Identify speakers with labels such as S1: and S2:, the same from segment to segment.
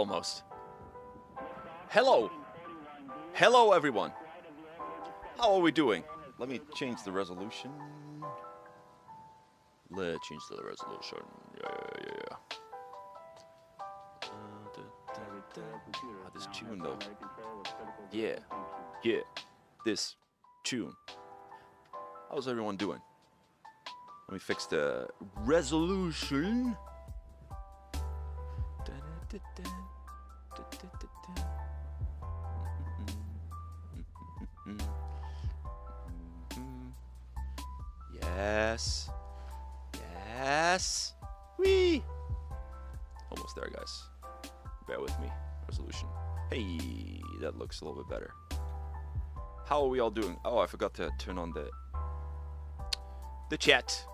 S1: almost. Hello. Hello, everyone. How are we doing? Let me change the resolution. Let's change the resolution. Yeah. This tune, though. Yeah. This tune. How's everyone doing? Let me fix the resolution. Yes. Whee! Almost there, guys. Bear with me. Resolution. Hey, that looks a little bit better. How are we all doing? Oh, I forgot to turn on the chat.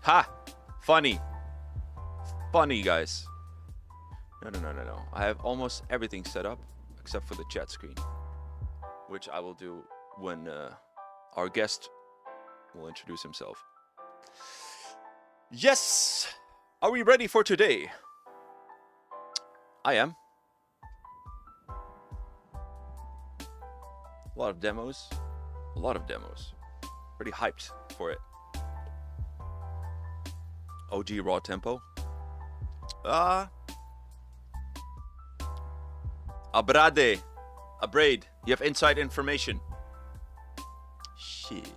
S1: Ha! Funny, guys. No. I have almost everything set up except for the chat screen, which I will do when our guest will introduce himself. Yes! Are we ready for today? I am. A lot of demos. Pretty hyped for it. OG raw tempo. Abraid, you have inside information. Shit.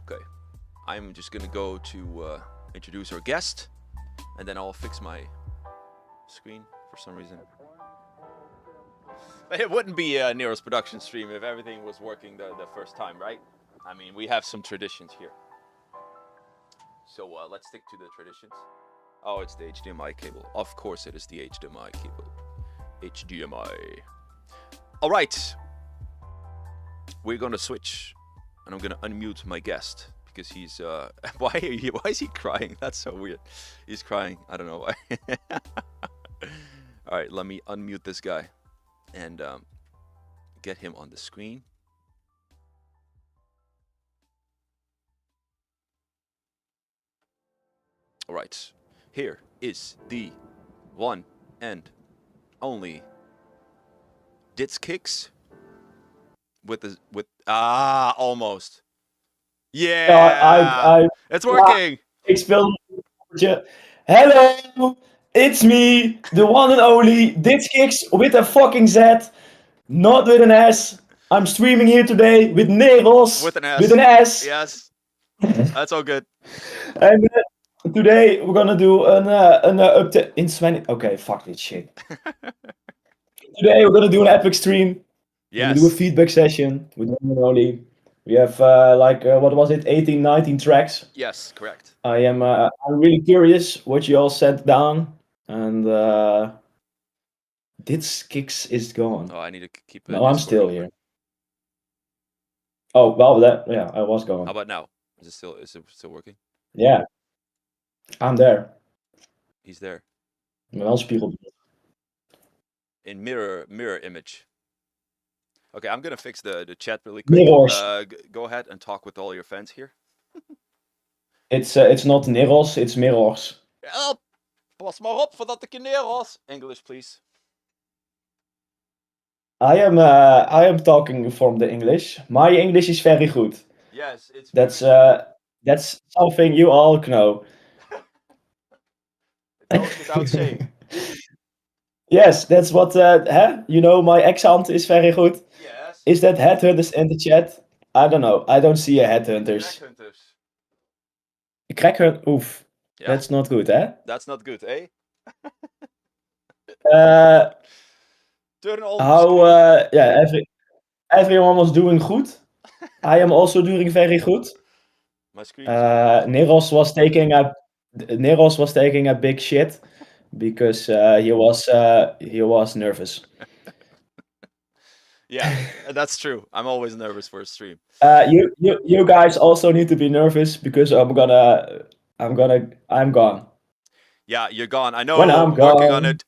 S1: Okay, I'm just gonna go to introduce our guest, and then I'll fix my screen for some reason. It wouldn't be a Nero's production stream if everything was working the first time, right? I mean, we have some traditions here. So let's stick to the traditions. Oh, it's the HDMI cable. Of course it is the HDMI cable. HDMI. All right. We're going to switch. And I'm going to unmute my guest. Because he's... why is he crying? That's so weird. He's crying. I don't know why. All right, let me unmute this guy. And get him on the screen. All right, here is the one and only DITZKICKS almost. Yeah, it's working.
S2: Hello, it's me, the one and only DITZKICKS with a fucking Z, not with an S. I'm streaming here today with Neros.
S1: With an S.
S2: With an S.
S1: Yes, that's all good.
S2: And today we're gonna do an update in 20. Okay, fuck this shit. Today we're gonna do an epic stream.
S1: Yes.
S2: We're gonna do a feedback session with the one and only. We have what was it, 18, 19 tracks.
S1: Yes, correct.
S2: I'm really curious what you all sent down, and DITZKICKS is gone.
S1: Oh, I need to keep it.
S2: No, I'm still here. Oh well, I was going.
S1: How about now? Is it still working?
S2: Yeah, I'm there.
S1: He's there.
S2: Wel spiegel.
S1: In mirror image. Okay, I'm gonna fix the chat really quick. Go ahead and talk with all your fans here.
S2: It's not Neros, it's mirrors.
S1: Help! Pas maar op voordat ik je Neros. English, please.
S2: I am talking from the English. My English is very good.
S1: Yes, it's.
S2: That's something you all know.
S1: Without saying.
S2: Yes, that's what. You know, my accent is very good.
S1: Yes.
S2: Is that headhunters in the chat? I don't know. I don't see a headhunters. Crackhunters. Oof. Yeah. That's not good, eh?
S1: That's not good, eh? Turn all.
S2: How? Everyone was doing good. I am also doing very good.
S1: My screen.
S2: Neros was taking a big shit because he was nervous.
S1: Yeah, that's true. I'm always nervous for a stream.
S2: You guys also need to be nervous because I'm gone.
S1: Yeah, you're gone. I know.
S2: When I'm gone.
S1: Working on it.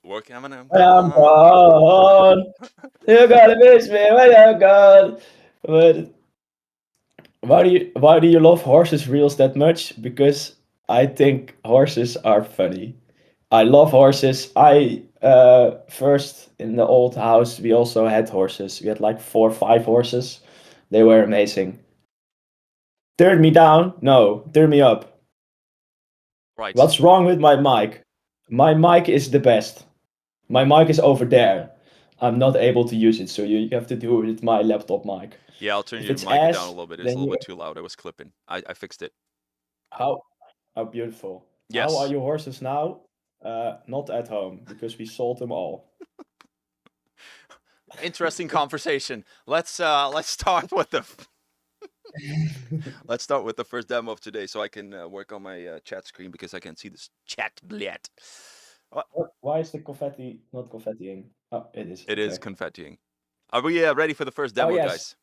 S1: When I'm
S2: gone. You're gonna miss me when I'm gone. But why do you love horses reels that much? Because I think horses are funny. I love horses. I first in the old house we also had horses. We had like 4 or 5 horses. They were amazing. Turn me down? No, turn me up.
S1: Right.
S2: What's wrong with my mic? My mic is the best. My mic is over there. I'm not able to use it, so you have to do it with my laptop mic.
S1: Yeah, I'll turn
S2: If
S1: your
S2: it's
S1: mic down a
S2: ass,
S1: little bit. It's a
S2: then
S1: little
S2: you
S1: bit too loud. I was clipping. I fixed it.
S2: how beautiful. How are
S1: Yes.
S2: your horses now? Not at home because we sold them all.
S1: Interesting conversation. Let's start with the let's start with the first demo of today, so I can work on my chat screen because I can see this chat blät.
S2: Why is the confetti not confettiing? Oh, it is.
S1: It is
S2: Okay.
S1: confettiing. Are we ready for the first
S2: Oh
S1: demo,
S2: yes,
S1: guys?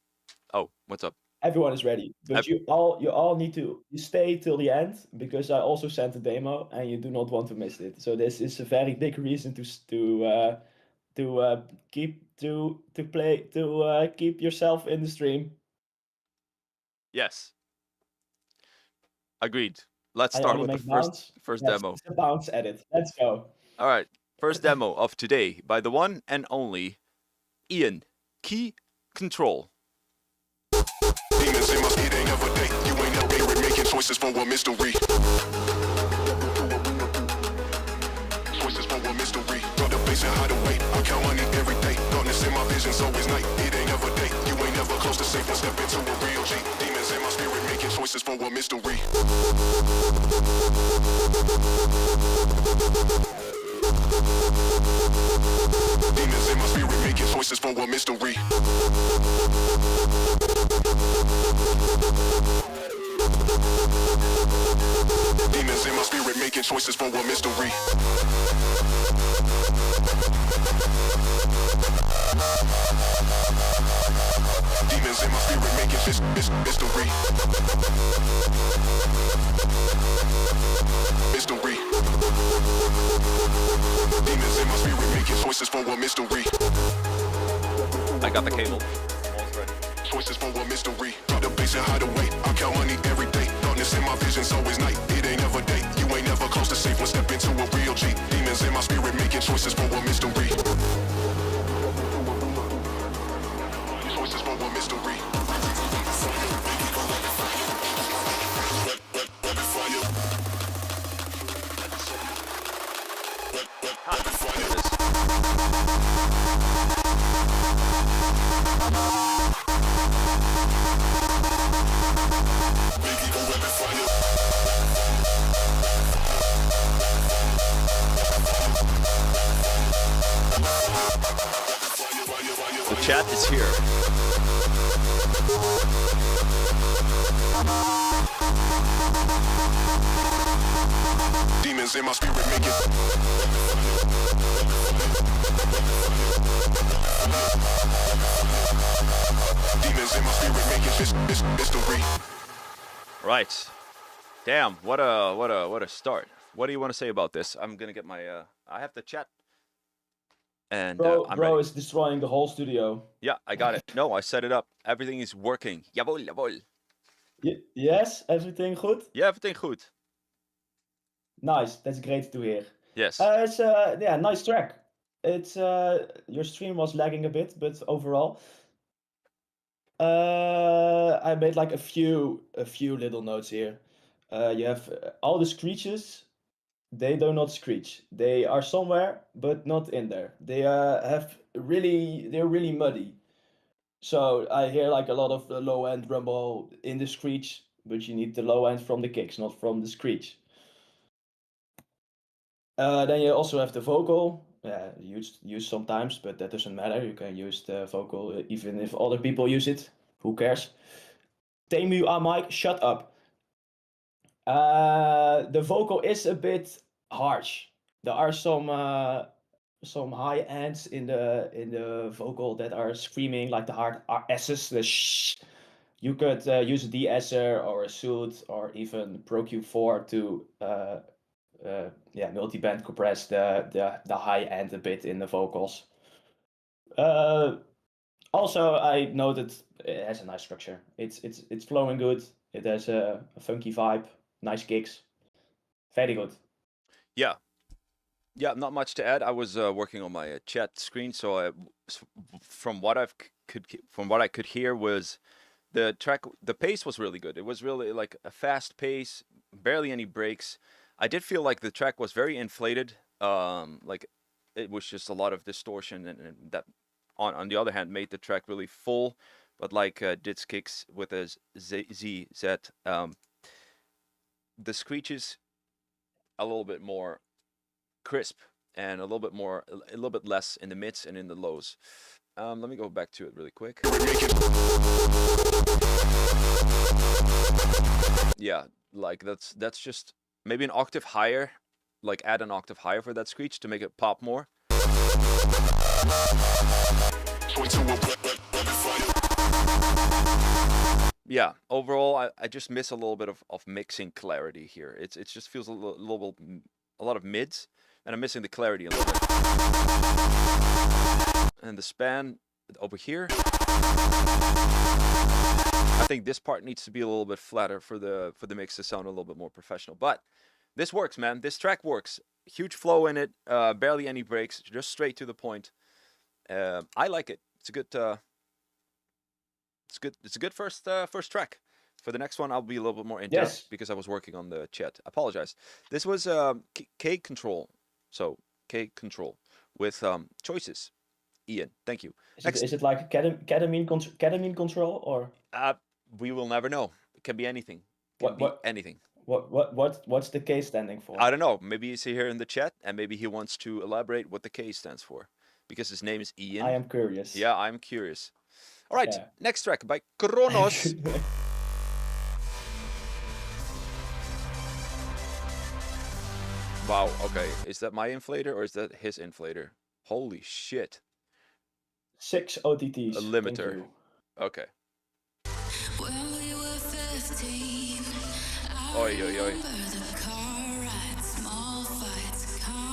S1: Oh, what's up?
S2: everyone is ready, but
S1: Ev-
S2: you all need to stay till the end because I also sent a demo and you do not want to miss it. So this is a very big reason to keep yourself in the stream.
S1: yes, agreed. Let's
S2: I
S1: start
S2: only
S1: with the
S2: make bounce.
S1: first
S2: Yes,
S1: demo.
S2: it's a bounce edit. Let's go.
S1: All right, first demo of today by the one and only Ian. Key control.
S3: Demons in my speed ain't never day. You ain't never been making choices for a mystery. Choices for a mystery. Drop the bass and hide away. I count money every day. Darkness in my vision's always night. It ain't never day. You ain't never close to safe. One step into a real G. Demons in my spirit making choices for a mystery. Demons in my spirit making choices for a mystery. Demons in my spirit making choices for a mystery. Demons in my spirit making mystery. Mystery. Demons in my spirit making choices for a mystery.
S1: I got the cable. Almost ready.
S3: Choices for a mystery. Drop the bass and hide away. I count money every day. Darkness in my vision's always night. It ain't never day. You ain't never close to safe. One step into a real G. Demons in my spirit making choices for a mystery. Choices for a mystery.
S1: The chat is here.
S3: Demons in my spirit making. Demons in my spirit making mystery.
S1: Right. Damn, what a start. What do you want to say about this? I'm gonna get my I have the chat. And
S2: Bro
S1: I'm ready.
S2: is destroying the whole studio.
S1: Yeah, I got it. No, I set it up. Everything is working. Jawohl, jawohl.
S2: Yes, everything good?
S1: Yeah, everything good.
S2: Nice, that's great to hear.
S1: Yes.
S2: It's yeah, nice track. It's your stream was lagging a bit, but overall, I made like a few little notes here. You have all the screeches. They do not screech. They are somewhere, but not in there. They they're really muddy. So I hear like a lot of the low end rumble in the screech, but you need the low end from the kicks, not from the screech. Then you also have the vocal. Used sometimes, but that doesn't matter. You can use the vocal even if other people use it. Who cares? Temu Mike, shut up. The vocal is a bit harsh. There are some high ends in the vocal that are screaming like the hard S's, the shh. You could use a de-esser or a suit or even Pro Q4 to multi-band compress the high end a bit in the vocals. Also, I noted it has a nice structure. It's flowing good. It has a funky vibe, nice kicks. Very good.
S1: Yeah. Yeah, not much to add. I was working on my chat screen, so from what I could hear was the track. The pace was really good. It was really like a fast pace, barely any breaks. I did feel like the track was very inflated. Like it was just a lot of distortion, and that on the other hand made the track really full. But like DITZKICKZ with a Z, the screeches a little bit more crisp and a little bit less in the mids and in the lows. Let me go back to it really quick. Yeah, like that's just maybe an octave higher, like add an octave higher for that screech to make it pop more. Yeah, overall I just miss a little bit of mixing clarity here. It just feels a lot of mids, and I'm missing the clarity a little bit. And the span over here, I think this part needs to be a little bit flatter for the mix to sound a little bit more professional. But this works, man. This track works. Huge flow in it, barely any breaks, just straight to the point. I like it. It's a good. It's a good first track. For the next one, I'll be a little bit more in depth because I was working on the chat. I apologize. This was K control. So K control with choices. Ian, thank you.
S2: Is it like ketamine control or?
S1: We will never know. It can be anything. It can be anything.
S2: What's the K standing for?
S1: I don't know. Maybe he's here in the chat, and maybe he wants to elaborate what the K stands for, because his name is Ian.
S2: I am curious.
S1: Yeah, I'm curious. All right, next track by Kronos. Wow, okay. Is that my inflator or is that his inflator? Holy shit.
S2: 6 OTTs.
S1: A limiter. Okay. Oi, oi, oi.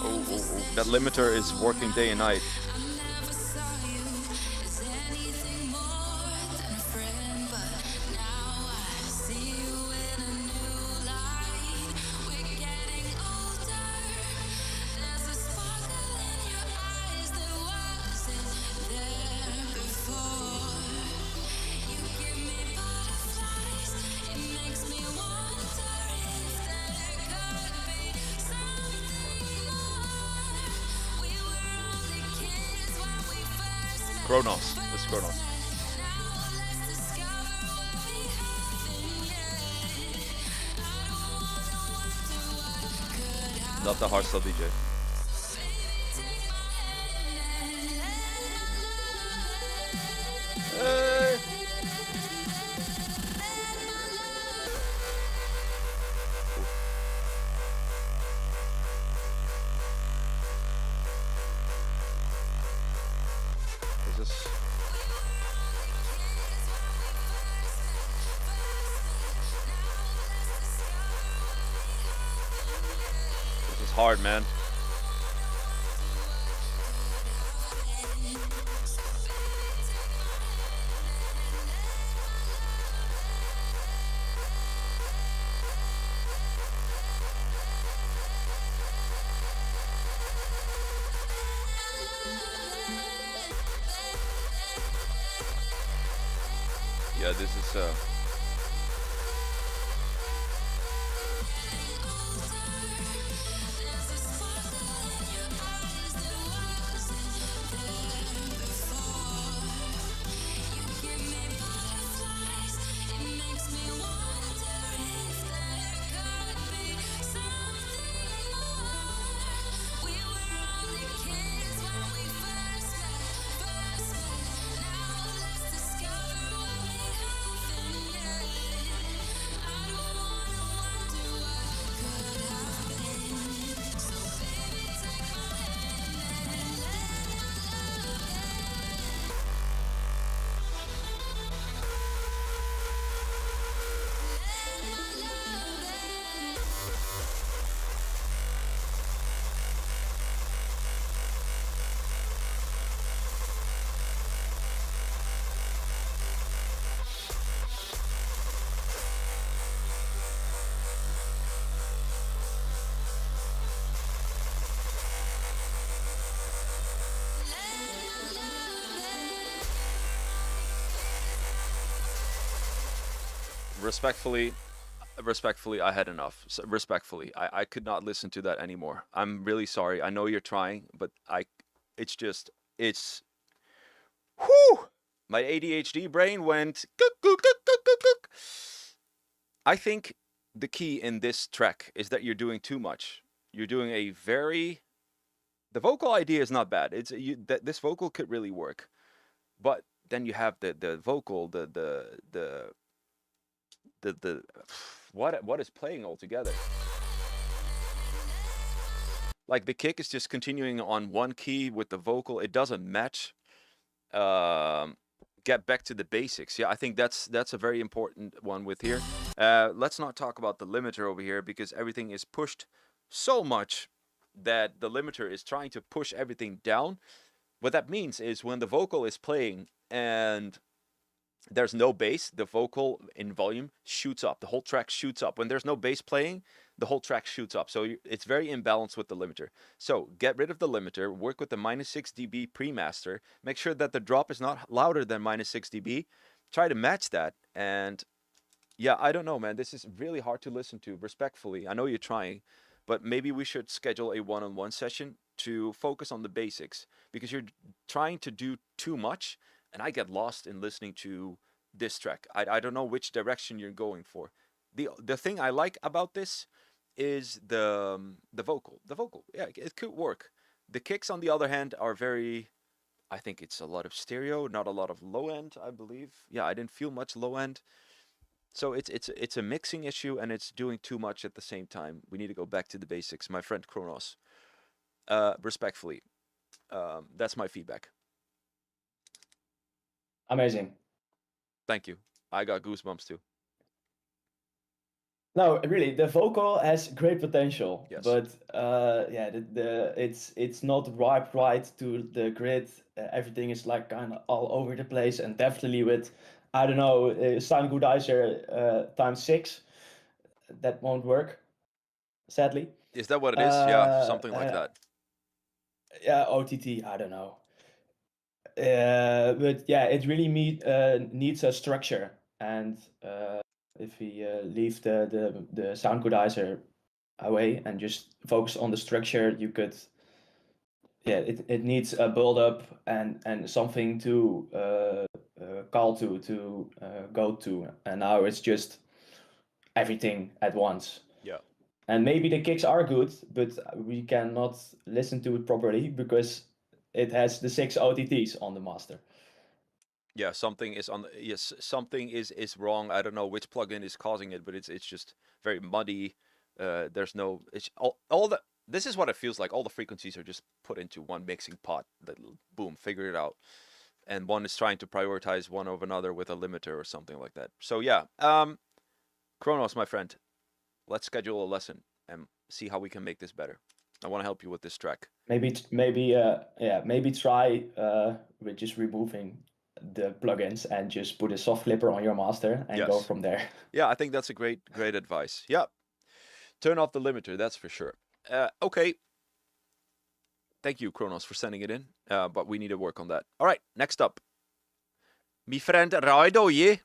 S1: Oh, that limiter is working day and night. Kronos. This is Kronos. Love the Hardstyle DJ. Hey. This is hard, man. Yeah, this is respectfully, I had enough. So, respectfully, I could not listen to that anymore. I'm really sorry. I know you're trying, but it's whew! My ADHD brain went cook, cook, cook, cook, cook, cook. I think the key in this track is that you're doing too much. You're doing a very... The vocal idea is not bad. This vocal could really work. But then you have the vocal, what is playing altogether? Like the kick is just continuing on one key with the vocal. It doesn't match. Get back to the basics. Yeah, I think that's a very important one with here. Let's not talk about the limiter over here because everything is pushed so much that the limiter is trying to push everything down. What that means is when the vocal is playing and there's no bass, the vocal in volume shoots up. The whole track shoots up. When there's no bass playing, the whole track shoots up. So it's very imbalanced with the limiter. So get rid of the limiter, work with the -6 dB pre-master, make sure that the drop is not louder than -6 dB. Try to match that. And yeah, I don't know, man. This is really hard to listen to, respectfully. I know you're trying, but maybe we should schedule a one-on-one session to focus on the basics because you're trying to do too much. And I get lost in listening to this track. I don't know which direction you're going for. The thing I like about this is the vocal. The vocal, yeah, it could work. The kicks, on the other hand, are very... I think it's a lot of stereo, not a lot of low end, I believe. Yeah, I didn't feel much low end. So it's a mixing issue and it's doing too much at the same time. We need to go back to the basics. My friend Kronos. Respectfully, that's my feedback.
S2: Amazing.
S1: Thank you. I got goosebumps too.
S2: No, really, the vocal has great potential,
S1: Yes.
S2: but yeah, it's not right to the grid. Everything is like kind of all over the place, and definitely with, I don't know, sound goodizer ×6, that won't work, sadly.
S1: Is that what it is? Yeah, something like that.
S2: Yeah, OTT, I don't know. But yeah, it really needs a structure, and if we leave the sound goodizer away and just focus on the structure, you could, yeah, it needs a build up and something to call to go to, and now it's just everything at once.
S1: Yeah.
S2: And maybe the kicks are good, but we cannot listen to it properly because it has the 6 OTTs on the master.
S1: Yeah, something is on. Yes, something is wrong. I don't know which plugin is causing it, but it's just very muddy. There's no. It's all the. This is what it feels like. All the frequencies are just put into one mixing pot. That boom, figure it out. And one is trying to prioritize one over another with a limiter or something like that. So yeah, Kronos, my friend, let's schedule a lesson and see how we can make this better. I want to help you with this track.
S2: Maybe try with just removing the plugins and just put a soft clipper on your master and go from there.
S1: Yeah, I think that's a great advice. Yeah, turn off the limiter, that's for sure. Okay. Thank you, Kronos, for sending it in. But we need to work on that. All right, next up, my friend Friendo, yeah.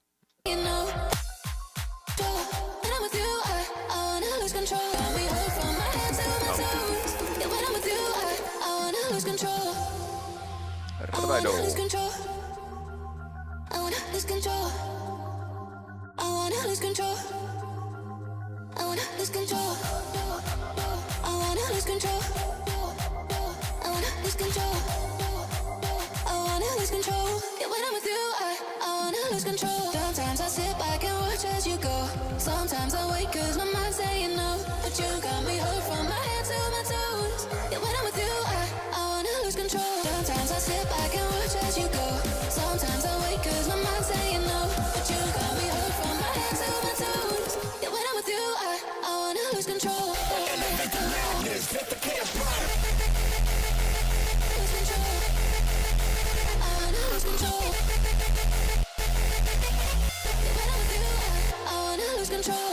S4: I wanna lose control. I wanna lose control. I wanna lose control. I wanna lose control. I wanna lose control. I wanna lose control. Yeah, when I'm with you, I wanna lose control. Sometimes I sit back and watch as you go. Sometimes I wait 'cause my mind's saying no. But you got me hooked from my head to my toes. Yeah, when I'm with you, I wanna lose control. Sometimes I sit back and watch as you go. Sometimes I wait 'cause my mind's saying no. But you got me hooked from my head to my toes. Yeah, when I'm with you, I wanna lose control. Elevate the loudness, let the chaos burn. Lose control. I wanna lose control. Yeah, when I'm with you, I wanna lose control.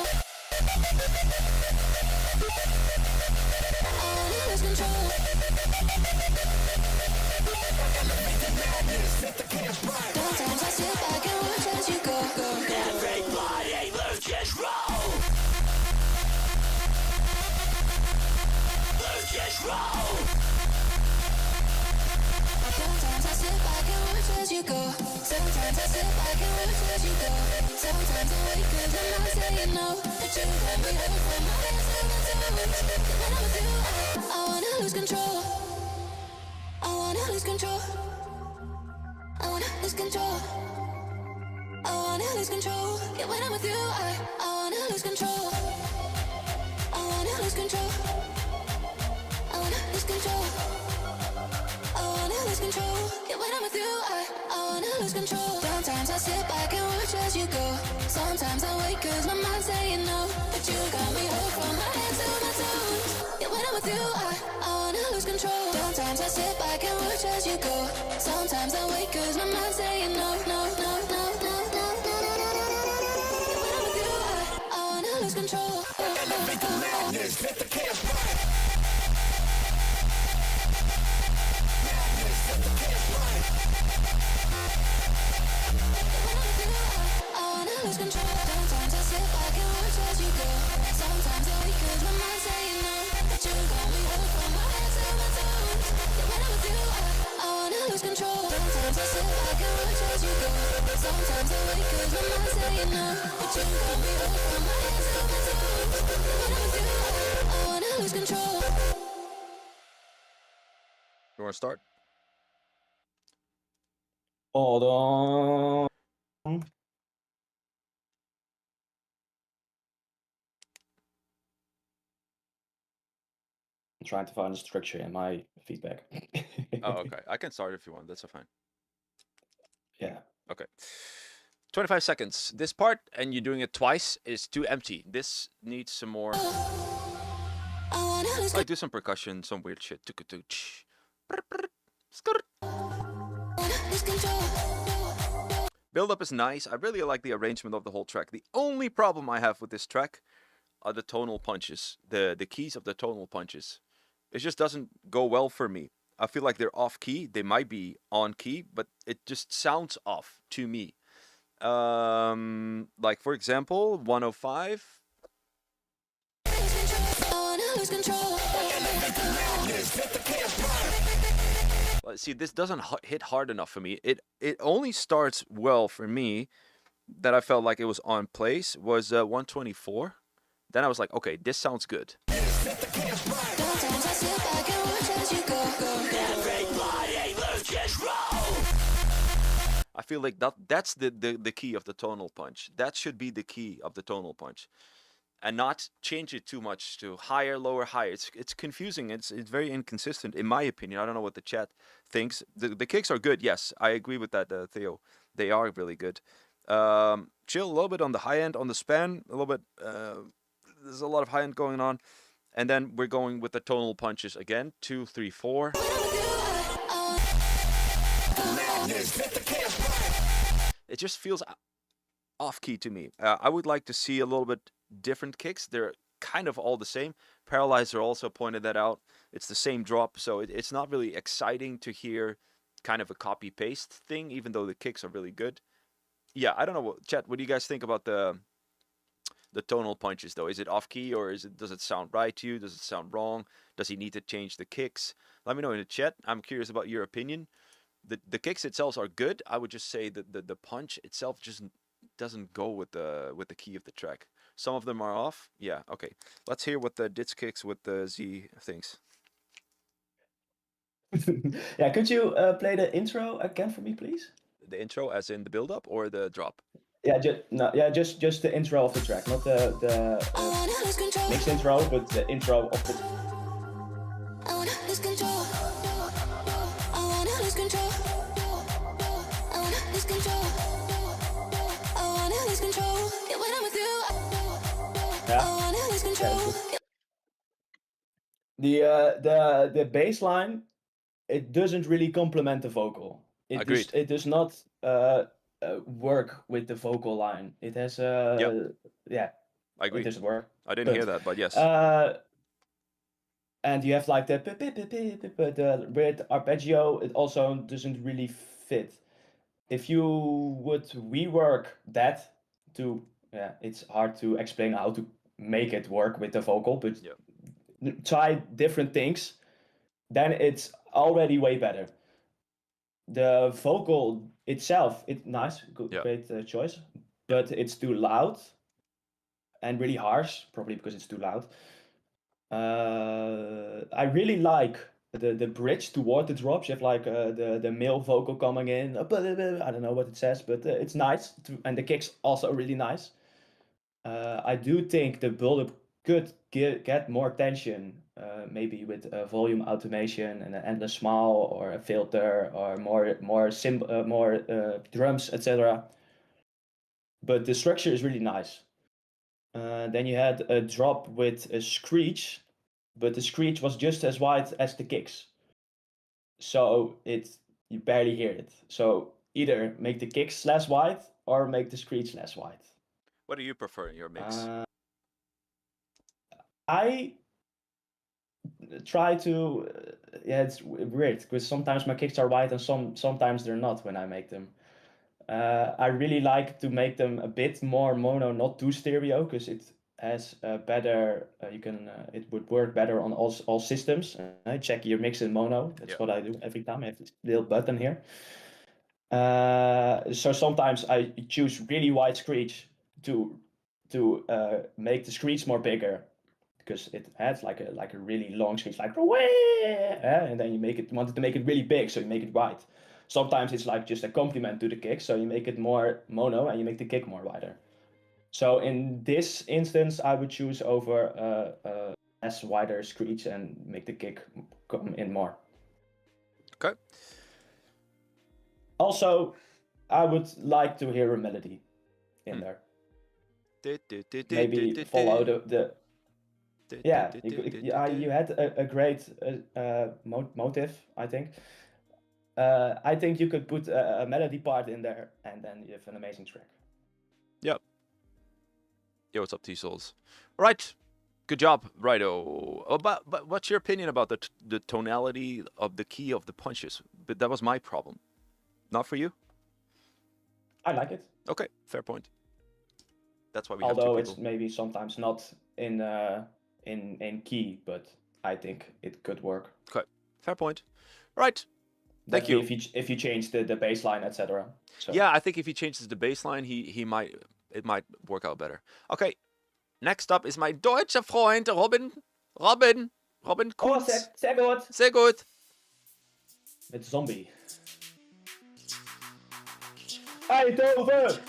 S4: I wanna lose control. Elevate the loudness, let the chaos burn. Sometimes I sit back and watch as you go. Everybody lose go. Sometimes I sit back and watch as you go. Sometimes I wait 'cause I'm not saying no. But you got me hooked from my head to my toes. When I'm with you, I wanna lose control. I wanna lose control. I wanna lose control. I wanna lose control. Yeah, when I'm with you, I wanna lose control. I wanna lose control. I wanna lose control. I wanna lose control. Yeah, when I'm with you, I wanna lose control. Sometimes I sit back and watch as you go. Sometimes I wait 'cause my mind's saying no. But you got me hooked from my head to my toes. Yeah, when I'm with you, I wanna lose control. Sometimes I sit back and watch as you go. Sometimes I wait 'cause my mind's saying no, no, no, no, no, no, no, no, no, no, no, no. Yeah, when I'm with you, I wanna lose control.
S3: Elevate the madness, let the chaos ride. Madness, let the chaos ride.
S4: I wanna lose control. Sometimes I sit back and watch as you go. Sometimes I wait 'cause my mind's saying no. But you got me hooked from my head to my toes. Yeah, when I'm with you, I wanna lose control. Sometimes I sit back and watch as you go. Sometimes I wait 'cause my mind's saying no. But you got me hooked from my head to my toes. Yeah, when I'm with you, I wanna lose control.
S1: You want to start?
S2: Hold on. I'm trying to find the structure in my feedback.
S1: Oh, okay. I can start if you want. That's fine.
S2: Yeah.
S1: Okay. 25 seconds. This part, and you're doing it twice, is too empty. This needs some more.
S4: I wanna lose
S1: Like, do some percussion, some weird shit.
S4: control.
S1: Build up is nice. I really like the arrangement of the whole track. The only problem I have with this track are the tonal punches, the keys of the tonal punches. It just doesn't go well for me. I feel like they're off key. They might be on key, but it just sounds off to me. Like for example, 105.
S4: I wanna lose control.
S1: See, this doesn't hit hard enough for me. It only starts well for me that I felt like it was on place was 124. Then I was like, okay, this sounds good.
S4: Sometimes I sit back and watch as you go.
S1: I feel like that's the key of the tonal punch. That should be the key of the tonal punch. And not change it too much to higher, lower, higher. It's confusing. It's very inconsistent, in my opinion. I don't know what the chat thinks. The kicks are good, yes. I agree with that, Theo. They are really good. Chill a little bit on the high end, on the span, a little bit. There's a lot of high end going on. And then we're going with the tonal punches again. 2, 3, 4. It just feels off key to me. I would like to see a little bit different kicks. They're kind of all the same. Paralyzer also pointed that out. It's the same drop, so it's not really exciting to hear kind of a copy paste thing, even though the kicks are really good. Yeah, I don't know. Chat, what do you guys think about the tonal punches though? Is it off key, or does it sound right to you? Does it sound wrong? Does he need to change the kicks? Let me know in the chat. I'm curious about your opinion. The kicks itself are good. I would just say that the punch itself just doesn't go with the key of the track. Some of them are off. Yeah, okay. Let's hear what the DITZKICKZ with the Z thinks.
S2: Yeah, could you play the intro again for me, please?
S1: The intro, as in the build-up or the drop?
S2: Yeah, just the intro of the track, not the mixed intro, but the intro of the.
S4: I wanna lose control. I wanna lose control. I wanna lose control. I wanna lose control. Yeah, when I'm with you, I wanna lose control.
S2: The bass line, it doesn't really complement the vocal.
S1: Agreed.
S2: It does not work with the vocal line. It has yeah.
S1: I agree.
S2: It doesn't work.
S1: I didn't hear that, but yes.
S2: And you have like the weird arpeggio. It also doesn't really fit. If you would rework that to, it's hard to explain how to make it work with the vocal, but try different things, then it's already way better. The vocal itself, it's nice,
S1: Yeah.
S2: great choice, but it's too loud and really harsh, probably because it's too loud. I really like the bridge toward the drops. You have like the male vocal coming in. I don't know what it says, but it's nice, and the kicks also really nice. I do think the build-up could get more tension, maybe with volume automation and an endless smile or a filter or more drums, etc. But the structure is really nice. Then you had a drop with a screech, but the screech was just as wide as the kicks, so you barely hear it. So either make the kicks less wide or make the screech less wide.
S1: What do you prefer in your mix?
S2: I try to, yeah, it's weird because sometimes my kicks are wide and sometimes they're not when I make them. I really like to make them a bit more mono, not too stereo, because it has better. It would work better on all systems. I check your mix in mono. That's what I do every time. I have this little button here. So sometimes I choose really wide screech to make the screech more bigger, because it has like a really long screech, like and then you wanted to make it really big, so you make it wide. Sometimes it's like just a compliment to the kick, so you make it more mono and you make the kick more wider. So in this instance, I would choose over less wider screech and make the kick come in more.
S1: Okay.
S2: Also, I would like to hear a melody in there. Maybe follow the yeah, you had a great motive, I think. I think you could put a melody part in there, and then you have an amazing track.
S1: Yep. Yo, what's up, T-Souls? All right. Good job, Righto. But what's your opinion about the tonality of the key of the punches? But that was my problem. Not for you?
S2: I like it.
S1: Okay, fair point. That's why we
S2: Although
S1: have two
S2: it's maybe sometimes not in key, but I think it could work.
S1: Okay, fair point. Right. Thank you.
S2: If you change the baseline, etc. So.
S1: Yeah, I think if he changes the baseline, it might work out better. Okay, next up is my deutscher Freund Robin Kunz.
S2: Sehr gut.
S1: Sehr gut.
S2: Mit Zombie. Eindhoven!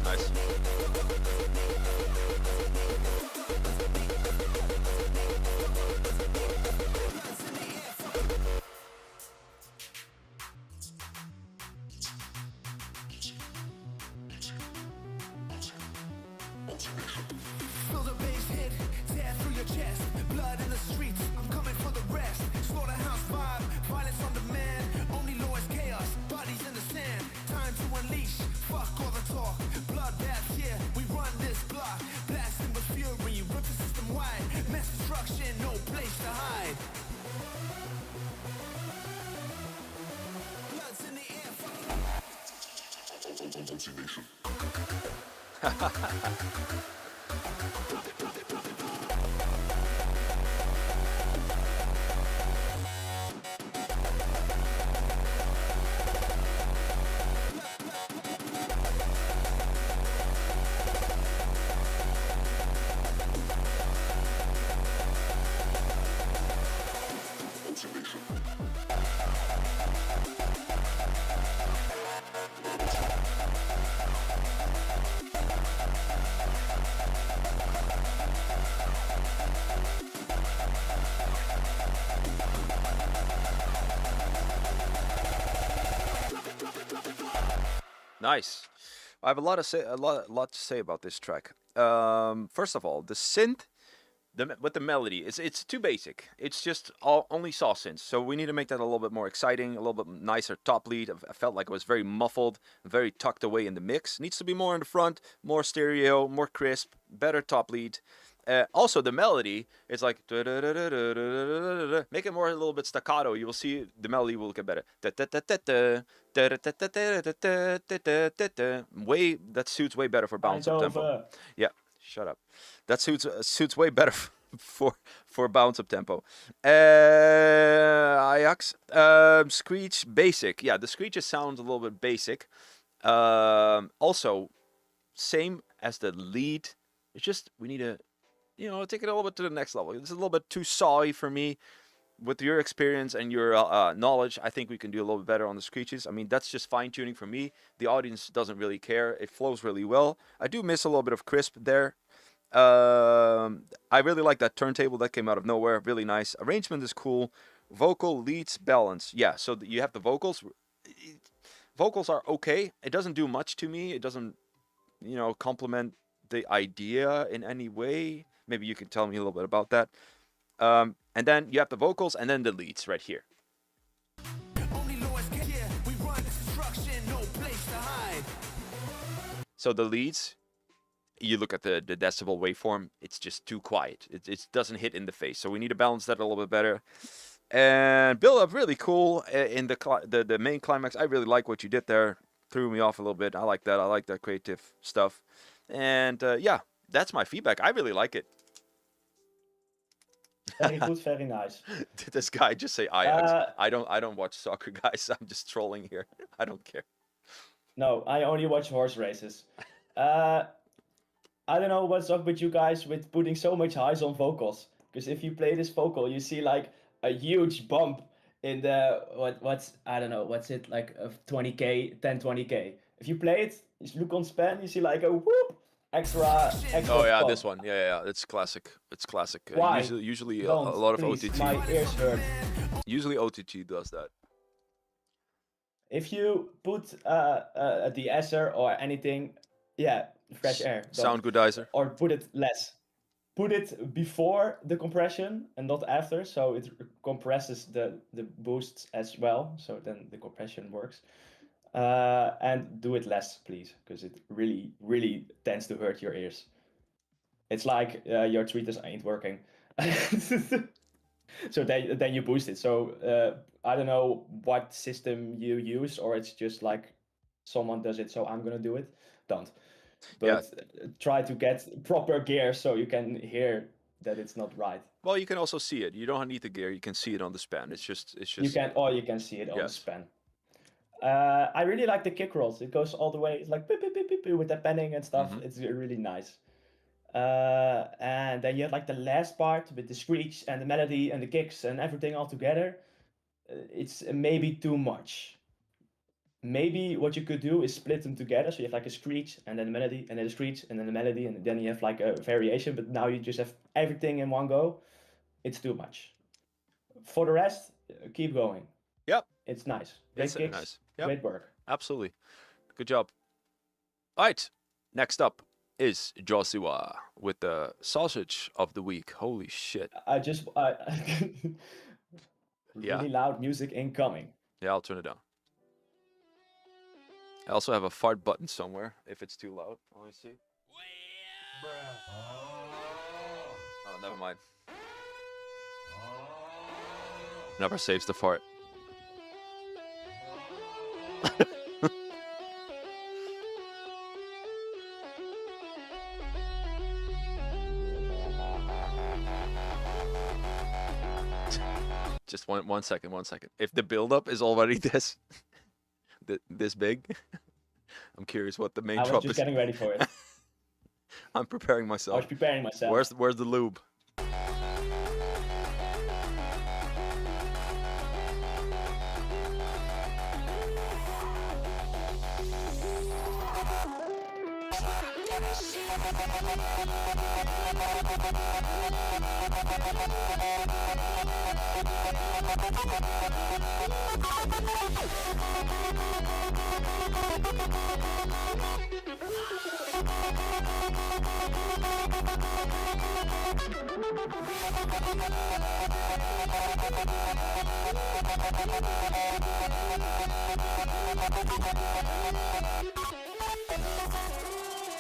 S1: Nice.
S3: Feel the bass hit, tear through your chest. Blood in the streets, I'm coming for the rest. Slaughterhouse vibe, violence on demand. Only law is chaos, bodies in the sand. Time to unleash, fuck all the talk. Bloodbath here, we run this block. Blasting with fury, rip the system wide. Mass destruction, no place to hide. Blood's in the air,
S1: Nice. I have a lot to say about this track. First of all, the synth, with the melody, it's too basic. It's just only saw synths. So we need to make that a little bit more exciting, a little bit nicer top lead. I felt like it was very muffled, very tucked away in the mix. Needs to be more in the front, more stereo, more crisp, better top lead. Also, the melody is like make it more a little bit staccato. You will see the melody will get better. Way that suits way better for bounce up tempo. Yeah, shut up. That suits way better for bounce up tempo. Ajax screech basic. Yeah, the screeches sound a little bit basic. Also, same as the lead. It's just we need to, take it a little bit to the next level. It's a little bit too sawy for me. With your experience and your knowledge, I think we can do a little bit better on the screeches. I mean, that's just fine-tuning for me. The audience doesn't really care. It flows really well. I do miss a little bit of crisp there. I really like that turntable that came out of nowhere. Really nice. Arrangement is cool. Vocal, leads, balance. Yeah, so you have the vocals. Vocals are okay. It doesn't do much to me. It doesn't, complement the idea in any way. Maybe you can tell me a little bit about that. And then you have the vocals and then the leads right here. So the leads, you look at the decibel waveform, it's just too quiet. It doesn't hit in the face. So we need to balance that a little bit better. And build up really cool in the main climax. I really like what you did there. Threw me off a little bit. I like that. I like that creative stuff. And yeah, that's my feedback. I really like it.
S2: Very good, very nice.
S1: Did this guy just say Ajax? I don't watch soccer, guys. I'm just trolling here. I don't care.
S2: No, I only watch horse races. I don't know what's up with you guys with putting so much highs on vocals. Because if you play this vocal, you see like a huge bump in the what's I don't know, what's it like of 20k, 1020k. If you play it, you look on span, you see like a whoop extra.
S1: Oh yeah,
S2: bump.
S1: this one. Yeah. It's classic. It's classic.
S2: Why?
S1: Usually a
S2: Don't,
S1: lot of
S2: please,
S1: OTT.
S2: My ears hurt.
S1: Usually OTT does that.
S2: If you put a de-esser or anything, yeah, fresh air.
S1: Sound goodizer.
S2: Or put it less. Put it before the compression and not after, so it compresses the boosts as well, so then the compression works. And do it less, please, because it really, really tends to hurt your ears. It's like your tweeters ain't working. So then you boost it. So I don't know what system you use, or it's just like someone does it, so I'm gonna do it. Don't. But try to get proper gear so you can hear that it's not right.
S1: Well, you can also see it. You don't need the gear. You can see it on the span. It's just.
S2: You can see it on the span. I really like the kick rolls. It goes all the way. It's like beep, beep, beep, beep, beep, with that panning and stuff. It's really nice. And then you have like the last part with the screech and the melody and the kicks and everything all together. It's maybe too much. Maybe what you could do is split them together. So you have like a screech and then the melody and then the screech and then the melody and then you have like a variation. But now you just have everything in one go. It's too much. For the rest, keep going.
S1: Yep.
S2: It's nice. Great kicks.
S1: Nice. Yep.
S2: Great work.
S1: Absolutely. Good job. All right. Next up is Josiah with the sausage of the week. Holy shit.
S2: Really loud music incoming.
S1: Yeah, I'll turn it down. I also have a fart button somewhere if it's too loud. Let me see. Oh, never mind. Never saves the fart. Just one second. If the build-up is already this big, I'm curious what the main drop is.
S2: I was just getting ready for it.
S1: I'm preparing myself.
S2: I was preparing myself.
S1: Where's the lube?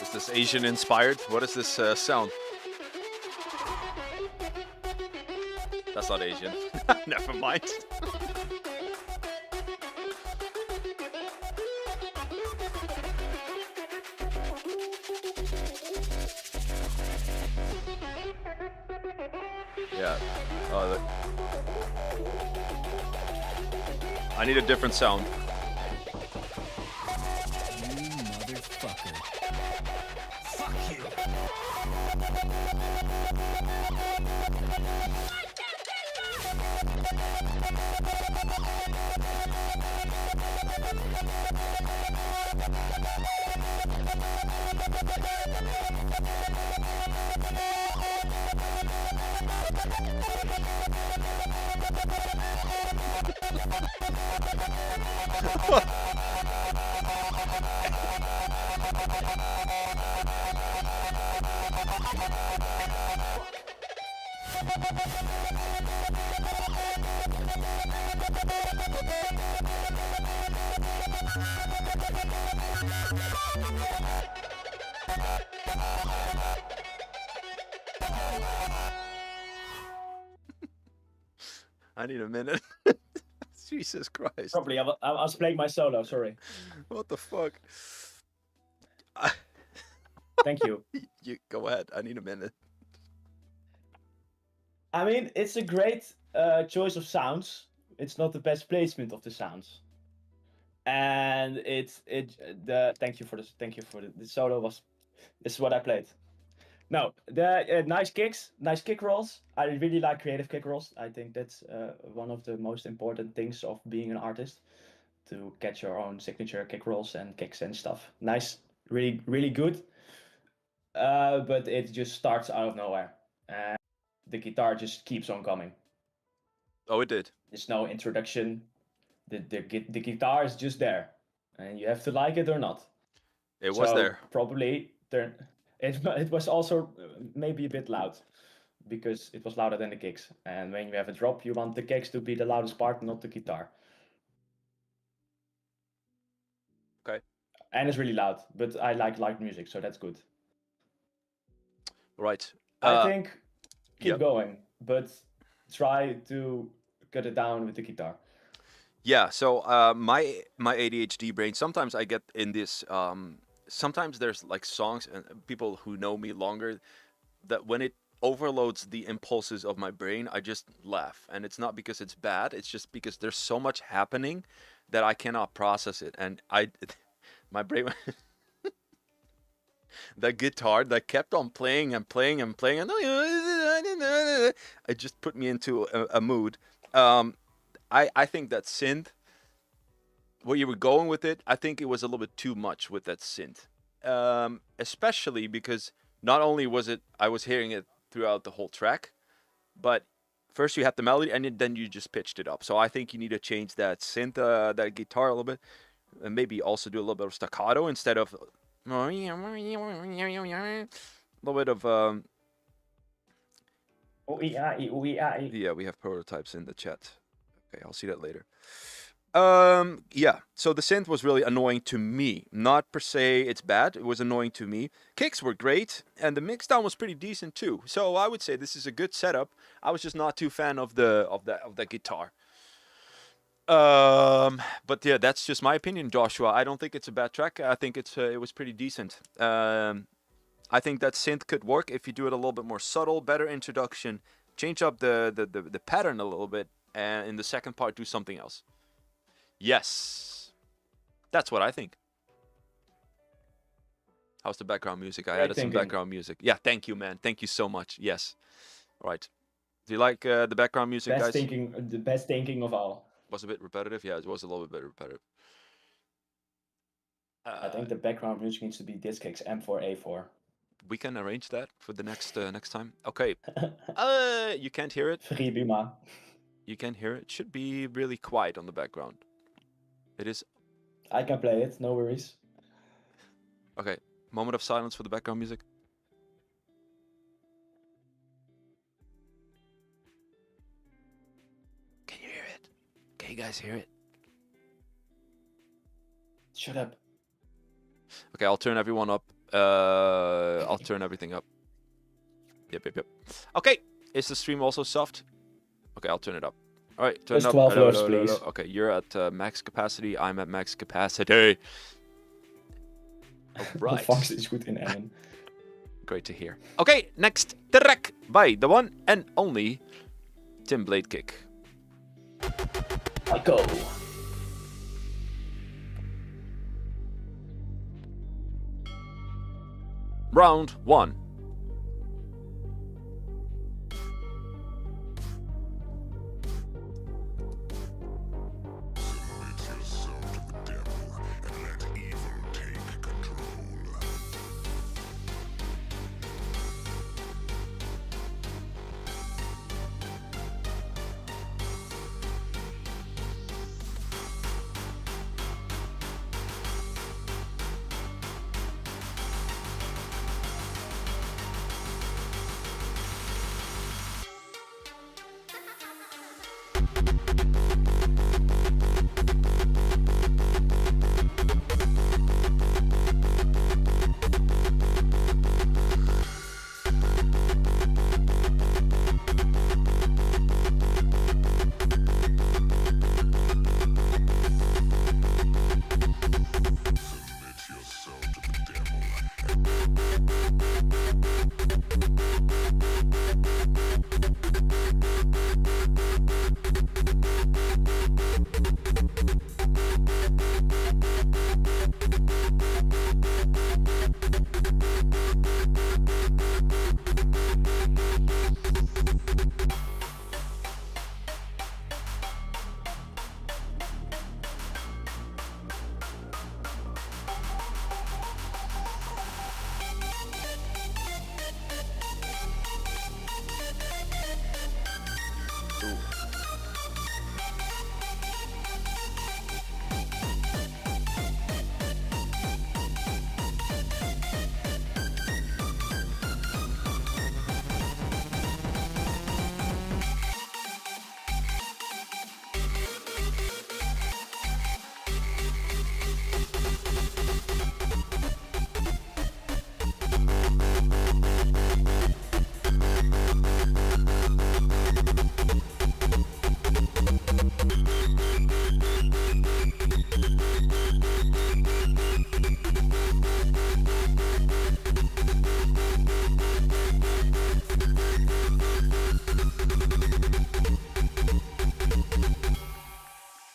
S1: Is this Asian inspired? What is this sound? That's not Asian. Never mind. Yeah. I need a different sound.
S5: You motherfucker. Fuck you.
S1: I need a minute. Jesus Christ.
S2: Probably, I was playing my solo, sorry.
S1: What the fuck?
S2: Thank you.
S1: You go ahead. I need a minute.
S2: I mean, it's a great choice of sounds. It's not the best placement of the sounds. And thank you for the solo this is what I played. No, the nice kicks, nice kick rolls. I really like creative kick rolls. I think that's one of the most important things of being an artist, to get your own signature kick rolls and kicks and stuff. Nice, really, really good. But it just starts out of nowhere, and the guitar just keeps on coming.
S1: Oh, it did.
S2: There's no introduction. The guitar is just there, and you have to like it or not.
S1: It was there.
S2: Probably there. It was also maybe a bit loud, because it was louder than the kicks. And when you have a drop, you want the kicks to be the loudest part, not the guitar.
S1: Okay.
S2: And it's really loud, but I like loud music, so that's good.
S1: Right.
S2: I think keep
S1: yep.
S2: going, but try to cut it down with the guitar.
S1: Yeah, so my ADHD brain, sometimes I get in this, sometimes there's like songs and people who know me longer, that when it overloads the impulses of my brain, I just laugh. And it's not because it's bad, it's just because there's so much happening that I cannot process it. And my brain, that guitar that kept on playing and playing and playing, and it just put me into a mood. I think that synth, where you were going with it, I think it was a little bit too much with that synth. Especially because not only was it, I was hearing it throughout the whole track, but first you had the melody and then you just pitched it up. So I think you need to change that synth, that guitar a little bit, and maybe also do a little bit of staccato instead of a little bit of yeah, we have prototypes in the chat. Okay, I'll see that later. Yeah, so the synth was really annoying to me. Not per se it's bad, it was annoying to me. Kicks were great, and the mixdown was pretty decent too. So I would say this is a good setup. I was just not too fan of the guitar. But yeah, that's just my opinion, Joshua. I don't think it's a bad track. I think it was pretty decent. I think that synth could work if you do it a little bit more subtle, better introduction, change up the pattern a little bit, and in the second part do something else. Yes, that's what I think. How's the background music? I added some background music. Yeah, thank you, man. Thank you so much. Yes. All right. Do you like the background music, guys?
S2: The best thinking of all.
S1: Was a bit repetitive. Yeah, it was a little bit repetitive.
S2: I think the background music needs to be DITZKICKS M4A4.
S1: We can arrange that for the next time. Okay. You can't hear it.
S2: Prima.
S1: You can hear it. It should be really quiet on the background. It is.
S2: I can play it. No worries.
S1: Okay, moment of silence for the background music. Can you hear it? Can you guys hear it?
S2: Shut up.
S1: Okay, I'll turn everyone up. I'll turn everything up. Yep. Okay, is the stream also soft? Okay, I'll turn it up. All right, turn
S2: Just
S1: it up.
S2: 12
S1: Hello,
S2: hertz,
S1: hello, hello,
S2: please.
S1: hello. Okay, you're at max capacity. I'm at max capacity. All right.
S2: Fox is goed in Emmen.
S1: Great to hear. Okay, next track by the one and only Tim Bladekick.
S2: I go.
S1: Round 1.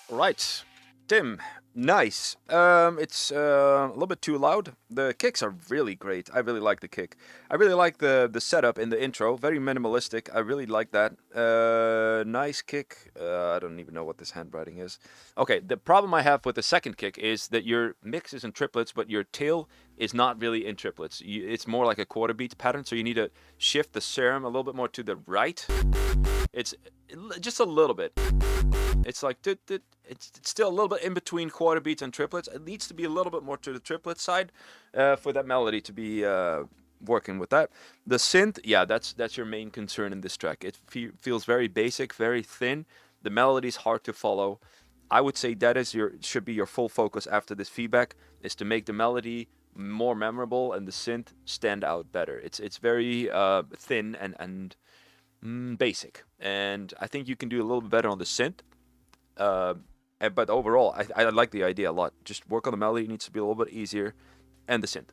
S1: Right, Tim, nice. It's a little bit too loud. The kicks are really great. I really like the kick. I really like the setup in the intro. Very minimalistic. I really like that. Nice kick. I don't even know what this handwriting is. Okay, the problem I have with the second kick is that your mix is in triplets, but your tail is not really in triplets. It's more like a quarter beat pattern, so you need to shift the serum a little bit more to the right. It's just a little bit. It's like it's still a little bit in between quarter beats and triplets. It needs to be a little bit more to the triplet side for that melody to be working with that. The synth, yeah, that's your main concern in this track. It feels very basic, very thin. The melody's hard to follow. I would say that should be your full focus after this feedback, is to make the melody more memorable and the synth stand out better. It's very thin and basic, and I think you can do a little bit better on the synth. But overall, I like the idea a lot. Just work on the melody, needs to be a little bit easier, and the synth.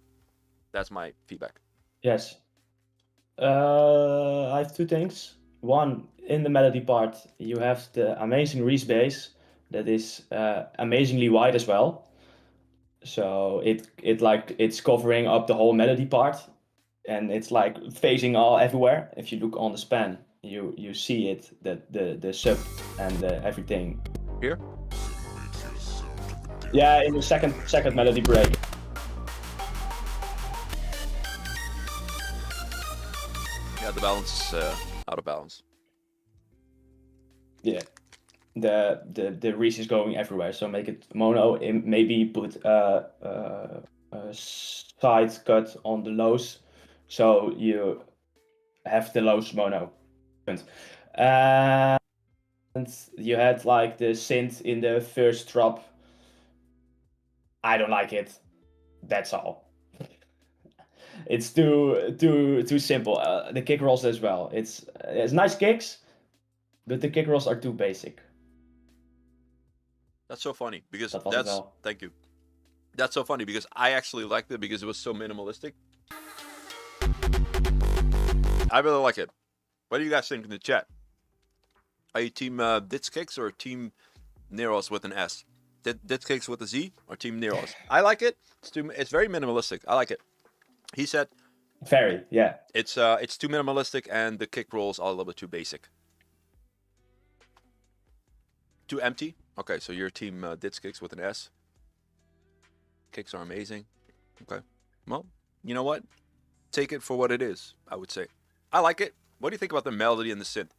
S1: That's my feedback.
S2: Yes. I have two things. One, in the melody part, you have the amazing Reese bass that is amazingly wide as well. So it's covering up the whole melody part, and it's like phasing all everywhere. If you look on the span, you see it, that the sub and everything.
S1: Here?
S2: Yeah, in the second melody break.
S1: Yeah, the balance is out of balance.
S2: Yeah, the Reese is going everywhere. So make it mono. Maybe put side cut on the lows, so you have the lows mono. And you had like the synth in the first drop. I don't like it. That's all. It's too simple. The kick rolls as well. It's nice kicks, but the kick rolls are too basic.
S1: That's so funny because
S2: Dat was het
S1: that's
S2: wel.
S1: thank you. That's so funny because I actually liked it because it was so minimalistic. I really like it. What do you guys think in the chat? Are you team DITZKICKS or team Neros with an S? DITZKICKS with a Z or team Neros? I like it. It's very minimalistic. I like it. He said
S2: Very, yeah.
S1: it's too minimalistic and the kick rolls are a little bit too basic. Too empty. Okay, so you're team DITZKICKS with an S. Kicks are amazing. Okay. Well, you know what? Take it for what it is, I would say. I like it. What do you think about the melody and the synth?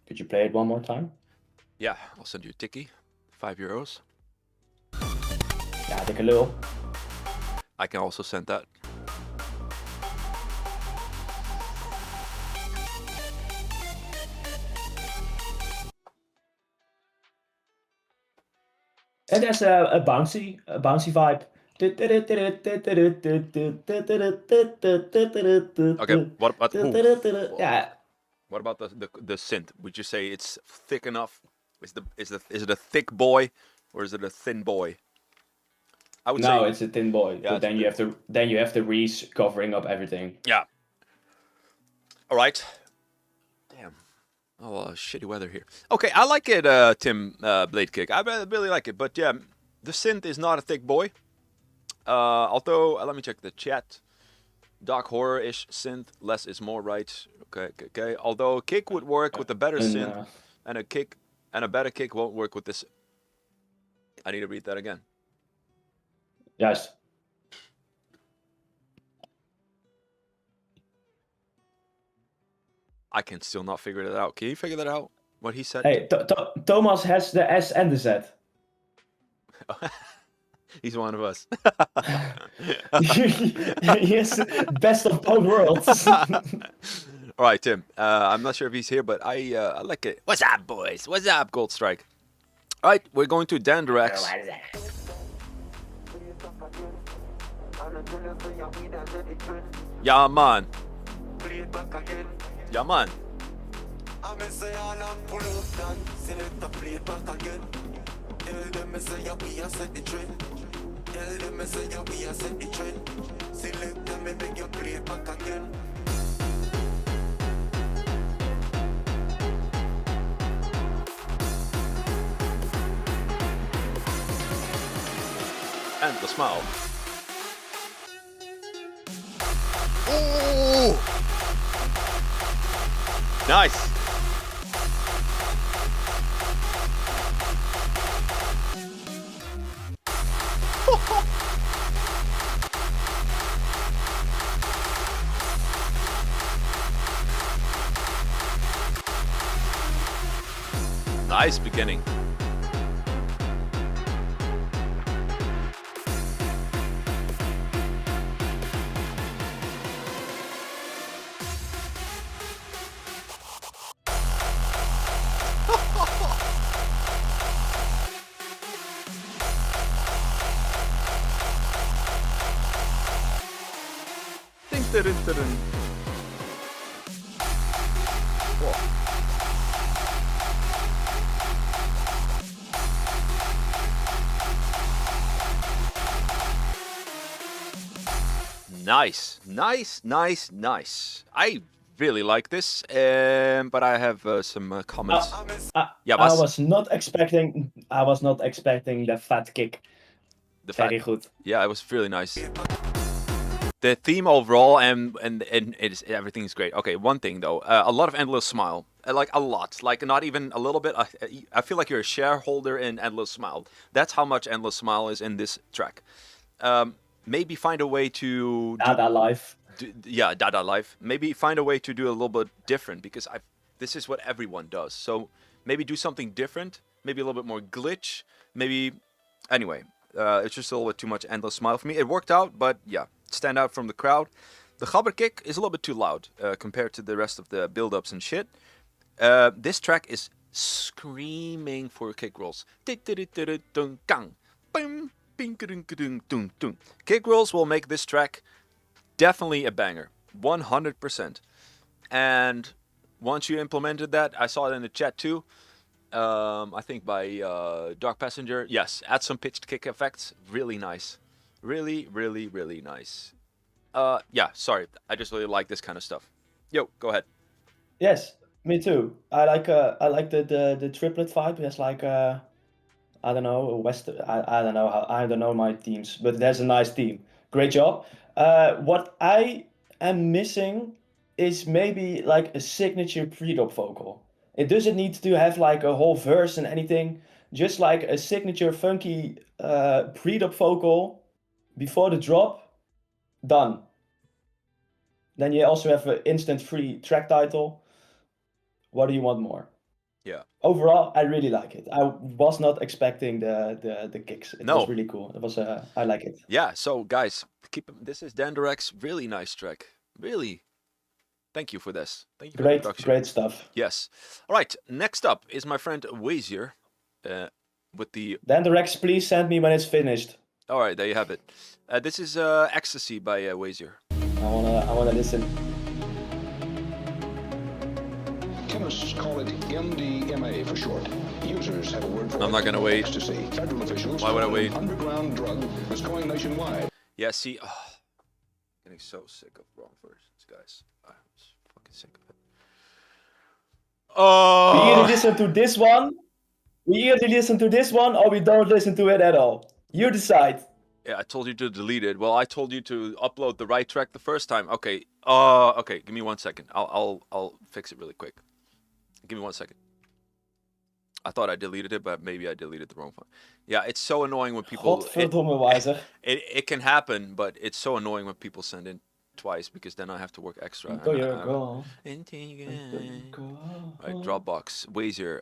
S2: Could you play it one more time?
S1: Yeah, I'll send you a tikkie. €5.
S2: Ja, dikke lul.
S1: I can also send that.
S2: It has a bouncy vibe.
S1: Okay, what about
S2: Yeah,
S1: what about the synth? Would you say it's thick enough? Is it a thick boy or is it a thin boy? I would
S2: no,
S1: say
S2: it's a thin boy.
S1: Yeah,
S2: But then you have the Reese covering up everything.
S1: yeah. All right. Damn. Oh, shitty weather here. Okay, I like it, Tim Blade Kick. I really like it, but yeah, the synth is not a thick boy. Although, let me check the chat. Dark horror-ish synth, less is more, right? Okay. Although kick would work with a better synth, and a better kick won't work with this. I need to read that again.
S2: Yes.
S1: I can still not figure that out. Can you figure that out? What he said?
S2: Hey, Thomas has the S and the Z.
S1: He's one of us.
S2: Yes, best of both worlds.
S1: All right, Tim. I'm not sure if he's here, but I like it. What's up, boys? What's up, Gold Strike? All right, we're going to Dander X. Yeah, man. Yeah, man. And the smile. Ooh! Nice. Nice beginning. Nice, nice, nice, nice. I really like this, but I have some comments. Yeah,
S2: I was not expecting the fat kick. Very good.
S1: Yeah, it was really nice. The theme overall and everything's great. Okay, one thing though, a lot of Endless Smile, like a lot, like not even a little bit. I feel like you're a shareholder in Endless Smile. That's how much Endless Smile is in this track. Maybe find a way to
S2: Dada Life.
S1: Yeah, Dada Life. Maybe find a way to do a little bit different because this is what everyone does. So maybe do something different. Maybe a little bit more glitch. Maybe anyway. It's just a little bit too much endless smile for me. It worked out, but yeah, stand out from the crowd. The gabber kick is a little bit too loud compared to the rest of the build-ups and shit. This track is screaming for kick rolls. Kick rolls will make this track definitely a banger, 100%. And once you implemented that, I saw it in the chat too. I think by Dark Passenger. Yes, add some pitched kick effects. Really nice. Really, really, really nice. Yeah, sorry. I just really like this kind of stuff. Yo, go ahead.
S2: Yes, me too. I like the triplet vibe. It's like I don't know, I don't know how, I don't know my teams, but there's a nice team. Great job. What I am missing is maybe like a signature pre-drop vocal. It doesn't need to have like a whole verse and anything. Just like a signature funky pre-drop vocal before the drop. Done. Then you also have an instant free track title. What do you want more?
S1: Yeah.
S2: Overall, I really like it. I was not expecting the kicks. It was really cool. It was I like it.
S1: Yeah. So guys, this is Danderx. Really nice track. Really. Thank you for this. Thank you for the production.
S2: Great stuff.
S1: Yes. All right. Next up is my friend Wazier, with the
S2: Danderx, please send me when it's finished.
S1: All right, there you have it. This is Ecstasy by Wazier.
S2: I wanna listen.
S3: Chemists call it MDMA for short. Users have a word for
S1: I'm not gonna wait.
S3: ecstasy. Federal officials
S1: Why would I
S3: call it
S1: wait?
S3: an underground drug that's going nationwide.
S1: Yeah, see, getting so sick of wrong versions, guys. I'm just fucking sick of it. Oh.
S2: We either listen to this one, or we don't listen to it at all. You decide.
S1: Yeah, I told you to delete it. Well, I told you to upload the right track the first time. Okay. Okay. Give me 1 second. I'll fix it really quick. Give me 1 second. I thought I deleted it, but maybe I deleted the wrong one. Yeah, it's so annoying when people.
S2: Godverdomme, Wazier.
S1: It can happen, but it's so annoying when people send in twice because then I have to work extra. Right, Dropbox, Wazier.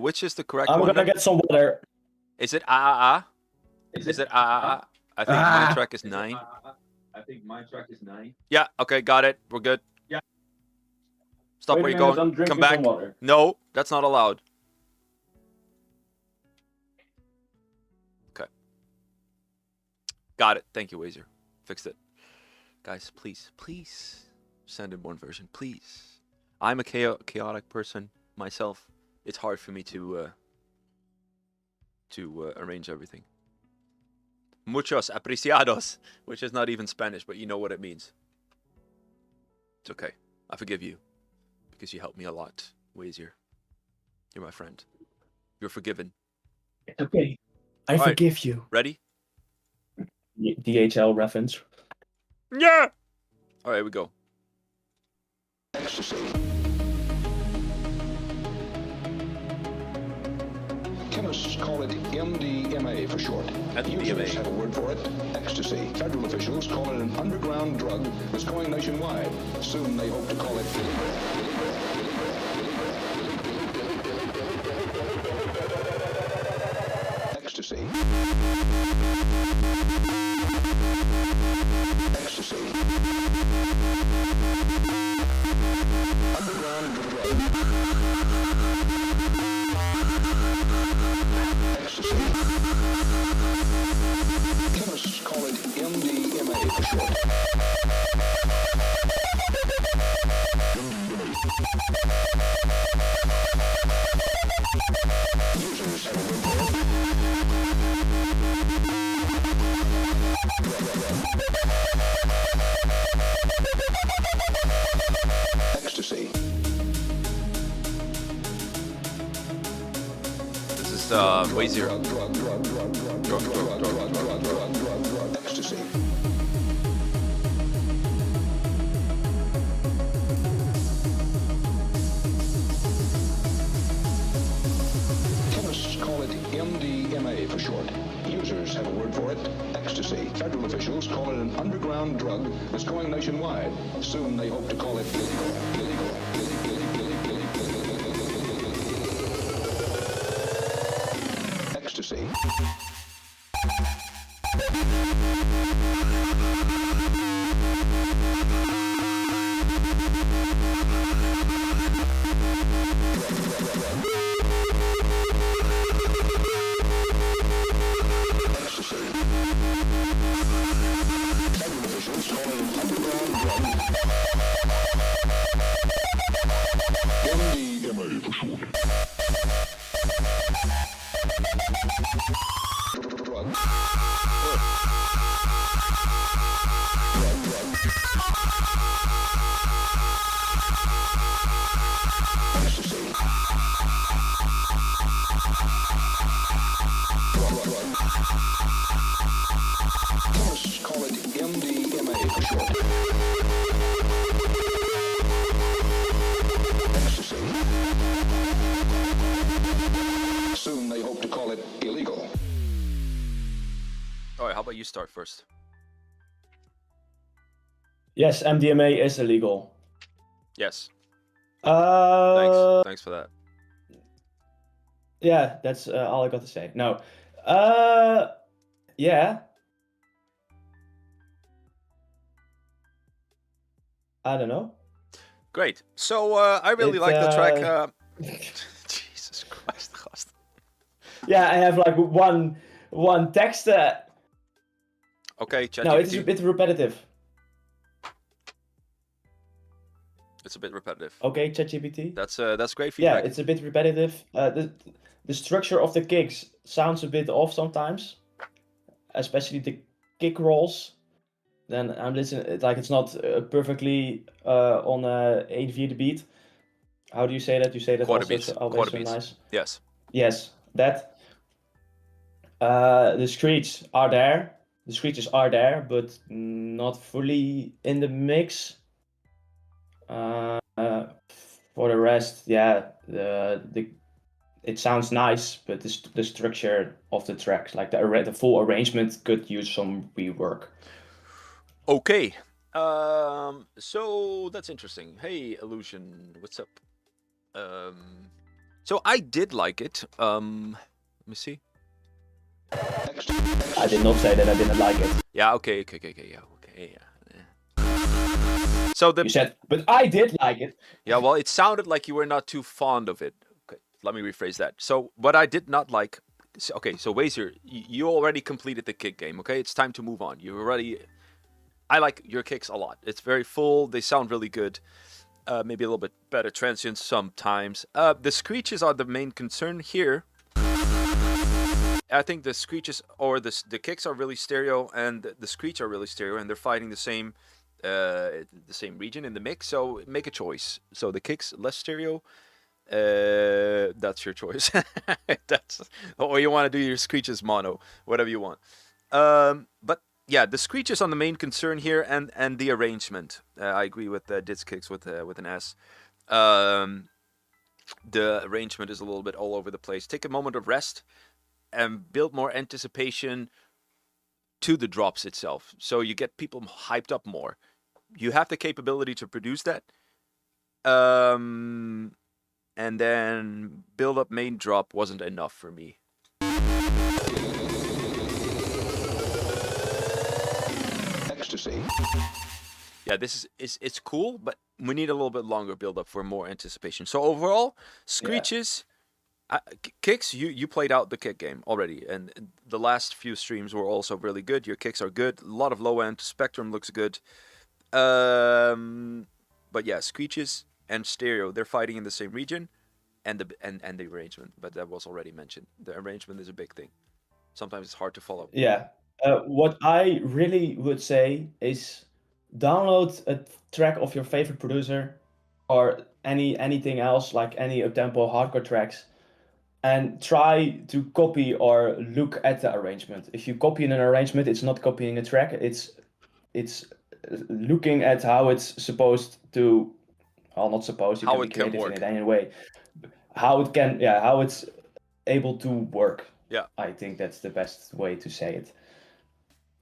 S1: Which is the correct one?
S2: I'm gonna get some water.
S1: Is it AAA? Is it AAA? I think my track is 9.
S6: I think my track is 9.
S1: Yeah, okay, got it. We're good.
S6: Yeah.
S1: Stop
S2: Wait
S1: where
S2: a
S1: you're
S2: minute, I'm
S1: going. Come
S2: drinking
S1: back.
S2: some water.
S1: No, that's not allowed. Okay. Got it. Thank you, Wazier. Fixed it. Guys, please send in one version, please. I'm a chaotic person myself. It's hard for me to arrange everything. Muchos apreciados, which is not even Spanish, but you know what it means. It's okay. I forgive you because you helped me a lot, Wazier. You're my friend. You're forgiven.
S2: It's okay. I
S1: All right.
S2: forgive you.
S1: Ready?
S2: DHL reference.
S1: Yeah. All right, here we go.
S3: Ecstasy. Chemists call it MDMA for short. Users have a word for it. Ecstasy. Federal officials call it an underground drug that's going nationwide. Soon they hope to call it ecstasy. Ecstasy. Underground drug. Ecstasy. Chemists call it MDMA for short. Users have a word for it. Ecstasy.
S1: This is Wazier.
S3: Ecstasy. Chemists call it MDMA for short. Users have a word for it. Ecstasy. Federal officials call it an underground drug that's going nationwide. Soon they hope to call it illegal. Ecstasy. Call it MDMA for short. Ecstasy. Soon they hope to call it illegal.
S1: Alright, how about you start first?
S2: Yes, MDMA is illegal.
S1: Yes. Thanks for that.
S2: Yeah, that's all I got to say. No. Yeah. I don't know.
S1: Great. So I really like the track. Jesus Christ, gast.
S2: Yeah, I have like one text.
S1: Okay, ChatGPT.
S2: No, it's a bit repetitive.
S1: It's a bit repetitive.
S2: Okay, ChatGPT.
S1: That's great
S2: Yeah,
S1: feedback.
S2: it's a bit repetitive. The structure of the kicks sounds a bit off sometimes, especially the kick rolls. Then I'm listening, like it's not perfectly on 1/4 beat. How do you say that? You say that
S1: Quarter
S2: also
S1: beats.
S2: always
S1: Quarter
S2: so
S1: beats.
S2: nice.
S1: Yes.
S2: Yes, that. The screech are there. The screeches are there, but not fully in the mix. For the rest, yeah, it sounds nice, but the structure of the tracks, like the full arrangement, could use some rework.
S1: Okay. So that's interesting. Hey, Illusion, what's up? So I did like it. Let me see.
S2: I did not say that I didn't like it.
S1: Yeah. Okay. Yeah. So
S2: You said, but I did like it.
S1: Yeah, well, it sounded like you were not too fond of it. Okay, let me rephrase that. So, what I did not like... Okay, so Wazier, you already completed the kick game, okay? It's time to move on. You already... I like your kicks a lot. It's very full. They sound really good. Maybe a little bit better transients sometimes. The screeches are the main concern here. I think the screeches or the kicks are really stereo, and the screech are really stereo, and they're fighting the same region in the mix. So make a choice. So the kicks less stereo. That's your choice. Or you want to do your screeches mono, whatever you want. But yeah, the screeches on the main concern here, and the arrangement. I agree with DITZKICKZ with an S. The arrangement is a little bit all over the place. Take a moment of rest and build more anticipation to the drops itself. So you get people hyped up more. You have the capability to produce that. And then build up main drop wasn't enough for me.
S3: Ecstasy.
S1: Yeah, this is it's cool, but we need a little bit longer build up for more anticipation. So overall, screeches, kicks, you played out the kick game already, and the last few streams were also really good. Your kicks are good, a lot of low end, spectrum looks good. But yeah, screeches and stereo, they're fighting in the same region, and the arrangement, but that was already mentioned. The arrangement is a big thing. Sometimes it's hard to follow.
S2: Yeah. What I really would say is download a track of your favorite producer or anything else, like any Uptempo-Hardcore tracks, and try to copy or look at the arrangement. If you copy an arrangement, it's not copying a track. It's looking at how it's supposed to, well, not supposed, you
S1: How
S2: can be
S1: it can
S2: creative
S1: work.
S2: in it anyway. How it can, yeah, how it's able to work.
S1: Yeah.
S2: I think that's the best way to say it.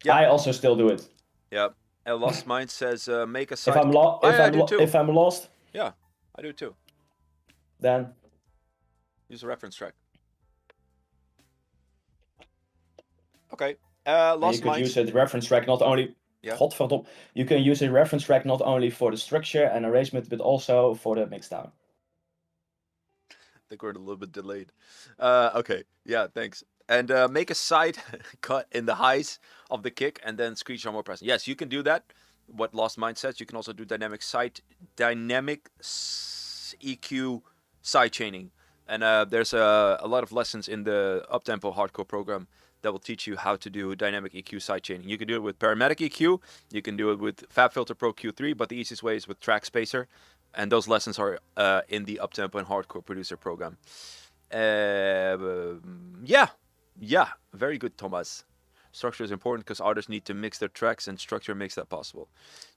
S1: Yeah.
S2: I also still do it.
S1: Yeah. A Lost Mind says make a
S2: If
S1: side.
S2: I'm lost, if I'm lost,
S1: yeah, I do too.
S2: then
S1: Use a reference track. Okay.
S2: And
S1: Lost
S2: you could
S1: Minds.
S2: use a reference track not only.
S1: Yeah.
S2: Godverdomme. You can use a reference track not only for the structure and arrangement, but also for the mixdown.
S1: I think we're a little bit delayed. Okay. Yeah. Thanks. And make a side cut in the highs of the kick, and then screech on more present. Yes, you can do that. What Lost Mind says, you can also do dynamic EQ side chaining. And there's a lot of lessons in the Uptempo-Hardcore program that will teach you how to do dynamic EQ side chaining. You can do it with Paramedic EQ, you can do it with FabFilter Pro Q3, but the easiest way is with Track Spacer. And those lessons are in the Uptempo and Hardcore Producer program. Yeah, very good, Thomas. Structure is important because artists need to mix their tracks, and structure makes that possible.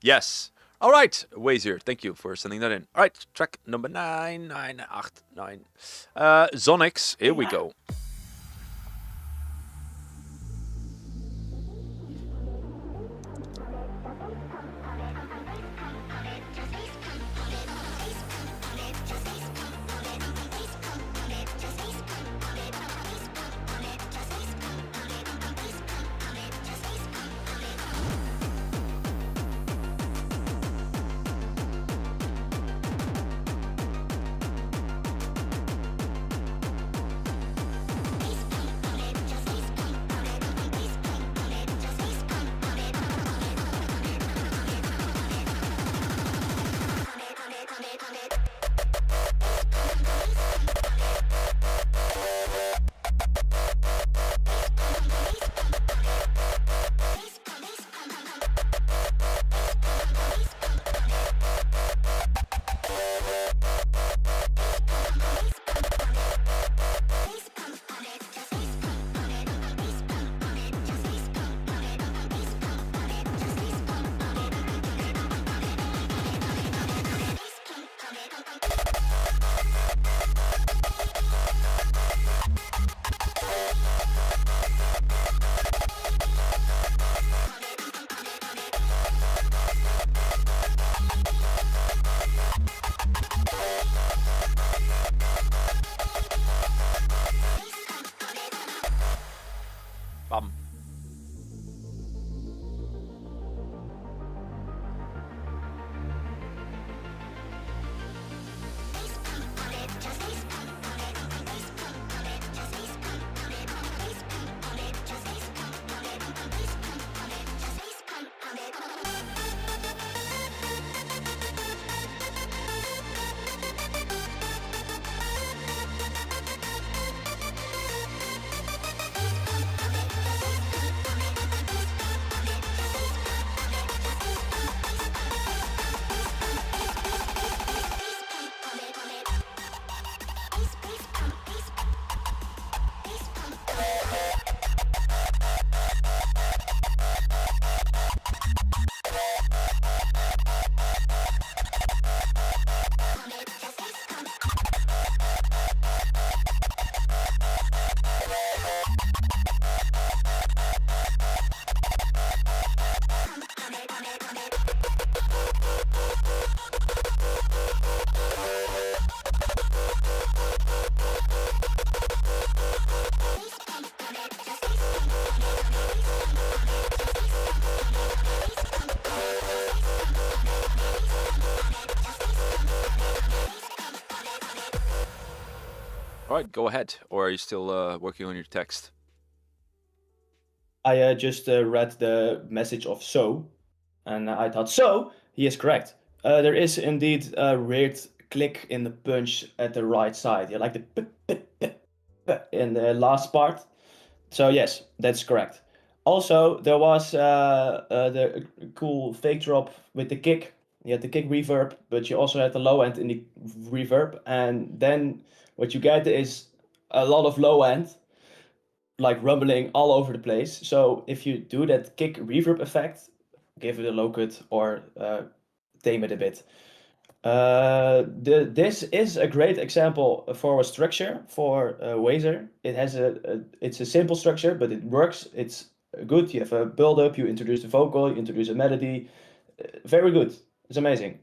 S1: Yes. All right, Wazier, thank you for sending that in. All right, track number 989. SonX, here we go. Bam. All right, go ahead. Or are you still working on your text?
S2: I just read the message of so, and I thought, so, he is correct. There is indeed a weird click in the punch at the right side. Yeah, like the in the last part. So yes, that's correct. Also, there was the cool fake drop with the kick. You had the kick reverb, but you also had the low end in the reverb. And then what you get is a lot of low end, like rumbling all over the place. So if you do that kick reverb effect, give it a low cut or tame it a bit. This is a great example for a structure for Wazier. It has it's a simple structure, but it works. It's good. You have a build up. You introduce the vocal. You introduce a melody. Very good. It's amazing.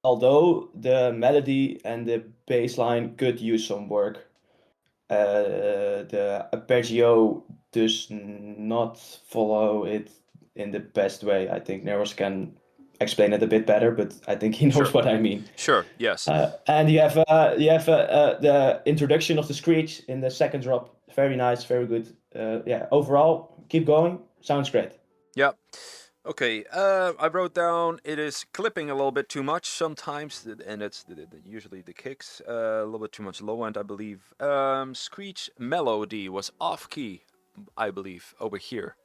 S2: Although the melody and the bass line could use some work. The arpeggio does not follow it in the best way. I think Neros can explain it a bit better, but I think he knows
S1: Sure.
S2: what I mean.
S1: Sure. Yes.
S2: And you have the introduction of the screech in the second drop. Very nice, very good. Yeah, overall, keep going. Sounds great.
S1: Yeah. Okay. I wrote down it is clipping a little bit too much sometimes, and it's usually the kicks a little bit too much low end, I believe. Screech melody was off key, I believe, over here.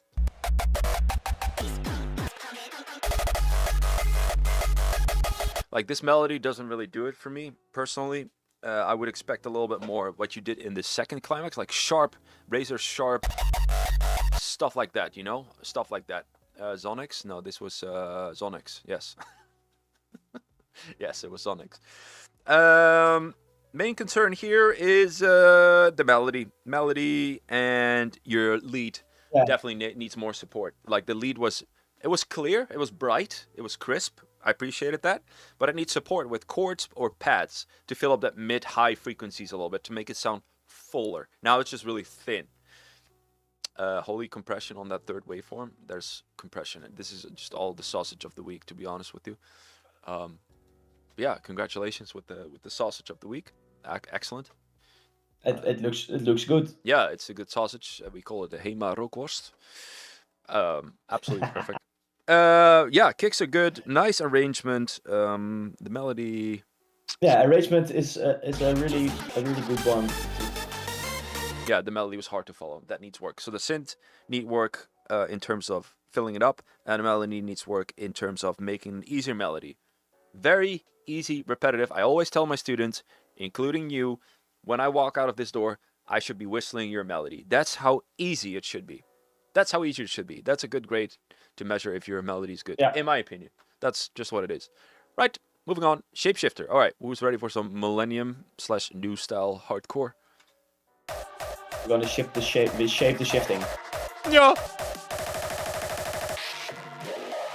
S1: Like this melody doesn't really do it for me personally. I would expect a little bit more of what you did in the second climax, like sharp, razor sharp, stuff like that, you know? Stuff like that. SonX? No, this was SonX, yes. Yes, it was SonX. Main concern here is the melody. Melody and your lead definitely needs more support. Like the lead was, it was clear, it was bright, it was crisp. I appreciated that, but it needs support with chords or pads to fill up that mid-high frequencies a little bit to make it sound fuller. Now it's just really thin. Holy compression on that third waveform. There's compression, and this is just all the sausage of the week, to be honest with you. Yeah, congratulations with the sausage of the week. Excellent.
S2: It looks good.
S1: Yeah, it's a good sausage. We call it the Hema rookworst. Absolutely perfect. Yeah, kicks are good. Nice arrangement. The melody.
S2: Yeah, arrangement is a really good one.
S1: Yeah, the melody was hard to follow. That needs work. So the synth need work in terms of filling it up, and the melody needs work in terms of making an easier melody. Very easy, repetitive. I always tell my students, including you, when I walk out of this door, I should be whistling your melody. That's how easy it should be. That's how easy it should be. That's a good grade to measure if your melody is good, in my opinion. That's just what it is. Right, moving on. Shapeshifter. All right, who's ready for some millennium/new style hardcore?
S2: We're gonna shape the shifting.
S1: Yeah.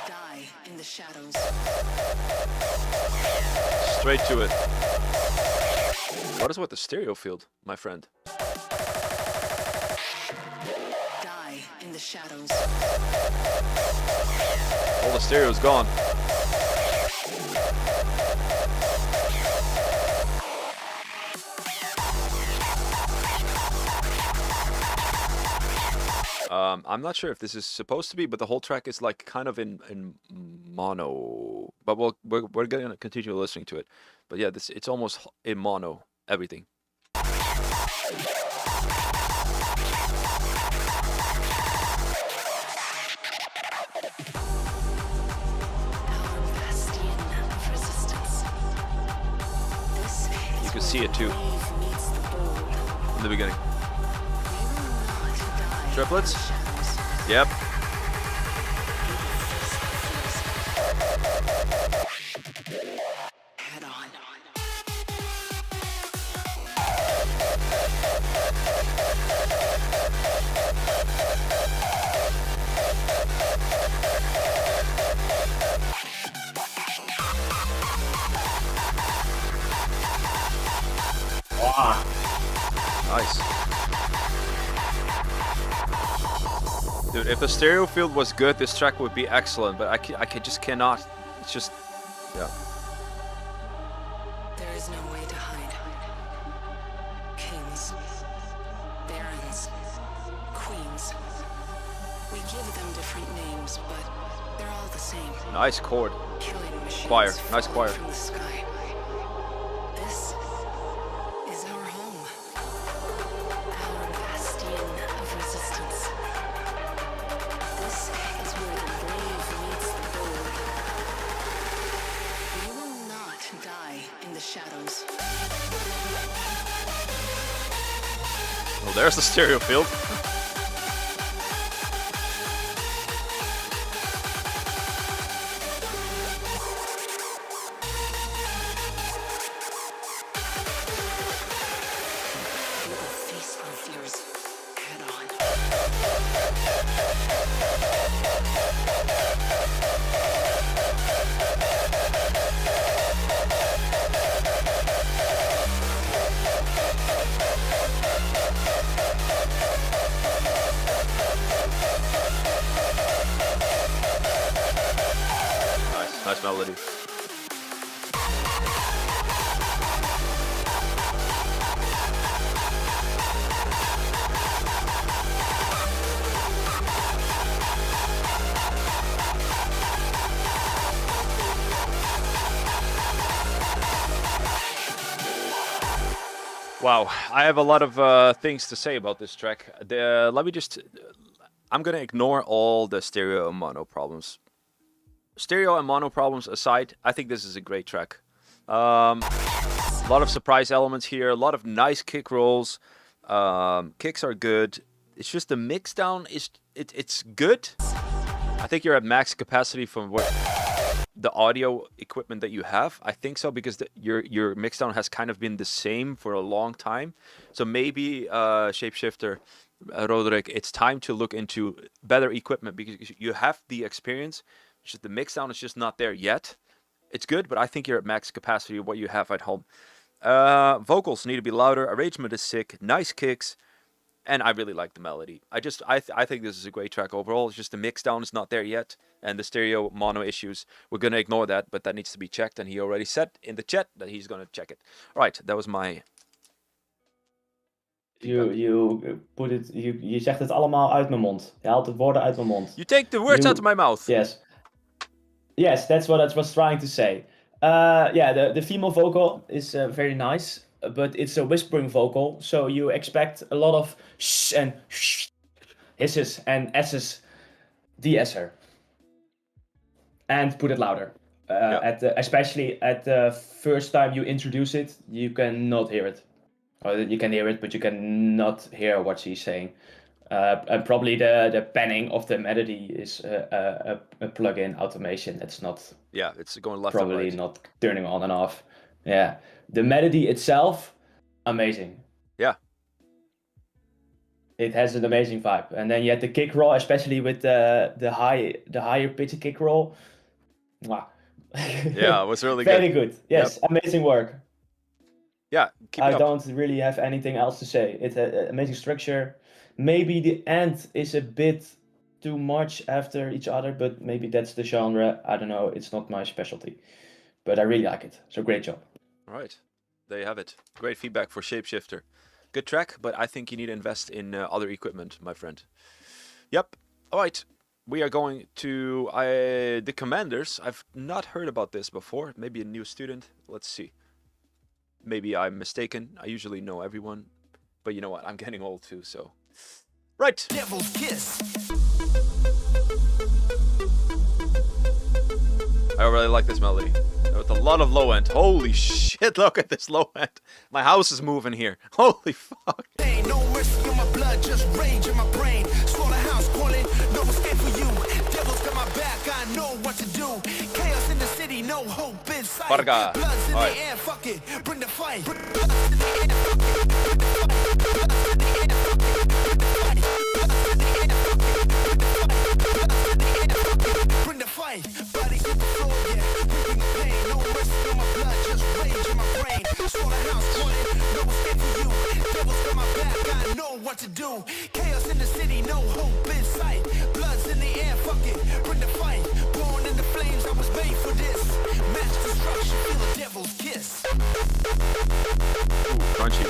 S4: Die in the shadows.
S1: Straight to it. What is with the stereo field, my friend?
S4: Die in the shadows.
S1: All the stereo's gone. I'm not sure if this is supposed to be, but the whole track is like kind of in mono. But we're gonna continue listening to it. But yeah, it's almost in mono, everything. You can see it too in the beginning. Triplets? Yep.
S4: Head on.
S2: Wow.
S1: Nice. Dude, if the stereo field was good, this track would be excellent, but I just cannot. It's just, yeah.
S4: There is no way to hide. Kings, barons, queens. We give them different names, but they're all the same.
S1: Nice chord.
S4: Killing machines
S1: Choir. Nice
S4: falling
S1: choir.
S4: from the sky. This is our home. Our bastion of resistance. This is where the brave meets the bold. We will not die in the shadows.
S1: Well, there's the stereo field.
S4: We will face our fears head on.
S1: Nice melody. Wow, I have a lot of things to say about this track. Let me just... I'm going to ignore all the stereo and mono problems. Stereo and mono problems aside, I think this is a great track. A lot of surprise elements here, a lot of nice kick rolls. Kicks are good. It's just the mix down is it's good. I think you're at max capacity from what the audio equipment that you have. I think so, because your mix down has kind of been the same for a long time. So maybe Shapeshifter, Roderick, it's time to look into better equipment, because you have the experience. It's just the mix down is just not there yet. It's good, but I think you're at max capacity of what you have at home. Vocals need to be louder. Arrangement is sick. Nice kicks. And I really like the melody. I think this is a great track overall. It's just the mix down is not there yet. And the stereo mono issues, we're going to ignore that. But that needs to be checked. And he already said in the chat that he's going to check it. All right, that was my...
S2: You put it... Je zegt het allemaal uit mijn mond. Je haalt de woorden uit mijn mond.
S1: You take the words out of my mouth.
S2: Yes. Yes, that's what I was trying to say. Yeah, the female vocal is very nice. But it's a whispering vocal, so you expect a lot of shh and shh, hisses and s's, de-esser. And put it louder. Especially at the first time you introduce it, you cannot hear it. Or you can hear it, but you cannot hear what she's saying. And probably the panning of the melody is a plug-in automation. It's not.
S1: Yeah, it's going left
S2: probably
S1: and right.
S2: Not turning on and off. Yeah, the melody itself, amazing.
S1: Yeah,
S2: it has an amazing vibe. And then you had the kick roll, especially with the higher pitch kick roll. Mwah.
S1: Yeah, it was really
S2: very good. Yes,
S1: yep.
S2: Amazing work.
S1: Yeah, keep it
S2: I
S1: up.
S2: don't really have anything else to say. It's an amazing structure. Maybe the end is a bit too much after each other, but maybe that's the genre. I don't know. It's not my specialty. But I really like it. So great job.
S1: All right. There you have it. Great feedback for Shapeshifter. Good track, but I think you need to invest in other equipment, my friend. Yep. All right. We are going to the Commanders. I've not heard about this before. Maybe a new student. Let's see. Maybe I'm mistaken. I usually know everyone. But you know what? I'm getting old too, so... Right.
S5: Devil's Kiss.
S1: I really like this melody. With a lot of low end. Holy shit, look at this low end. My house is moving here. Holy fuck.
S5: Ain't no mercy in my blood, just rage in my brain. Slaughterhouse calling, no escape for you. Devil's got my back, I know what to do. Chaos in the city, no hope in sight.
S1: Varga.
S5: Bloods in
S1: Right.
S5: the air, fuck it, bring the fight. Bring the fight. Bodies hit the floor, yeah. Bring the pain, no mercy in my blood, just rage in my brain. Slaughterhouse calling, no escape for you. Devil's got my back, I know what to do. Chaos in the city, no hope in sight. Bloods in the air, fuck it, bring the fight. Born in the flames, I was made for this. Mass destruction, feel the devil's kiss.
S1: Ooh, crunchy.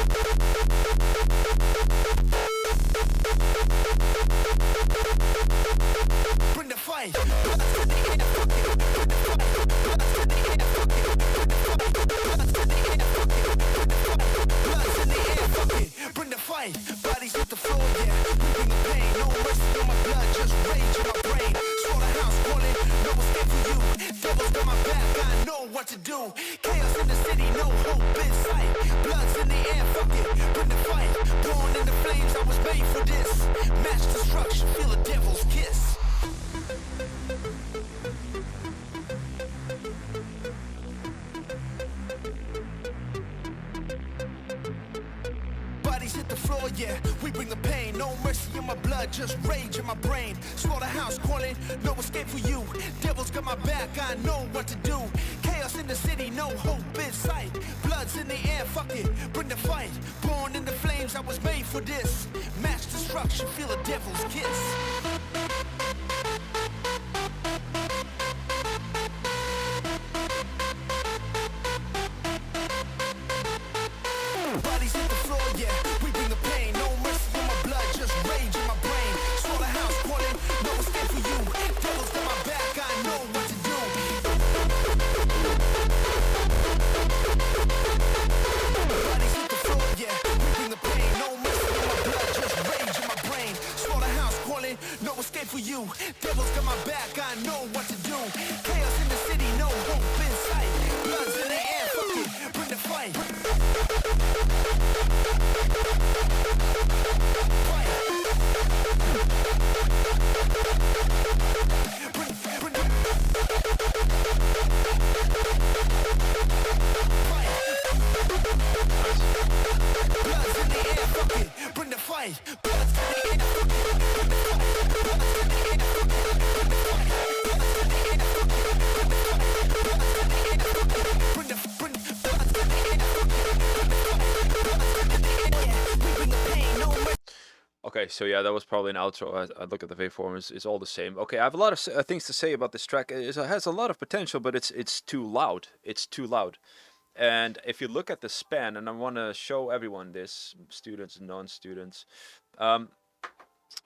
S5: Bring the fight. Bring the fight. Bodies hit the floor, yeah. Bring the pain, no mercy on my blood, just rage in my brain. Slaughterhouse calling, no escape for you. Devil's got my back, I know what to do. Chaos in the city, no hope in sight. Bloods in the air, fuck it, bring the fight. Born in the flames, I was made for this. Mass destruction, feel the devil's kiss. Bodies hit the floor, yeah, we bring the pain. No mercy in my blood, just rage in my brain. Slaughterhouse calling, no escape for you. Devil's got my back, I know what to do. Chaos in the city, no hope in sight. Bloods in the air, fuck it, bring the fight. Born in the flames, I was made for this. Mass destruction, feel a devil's kiss. Devil's got my back, I know what to do. Chaos in the city, no hope in sight. Bloods in the air, fuck it, bring the fight. Bloods in the air, fuck it, bring the fight. Bloods in the air, fuck it, bring the fight.
S1: Okay, so yeah, that was probably an outro. I look at the waveform, it's all the same. Okay, I have a lot of things to say about this track. It has a lot of potential, but it's too loud. It's too loud. And if you look at the span, and I want to show everyone this, students and non-students,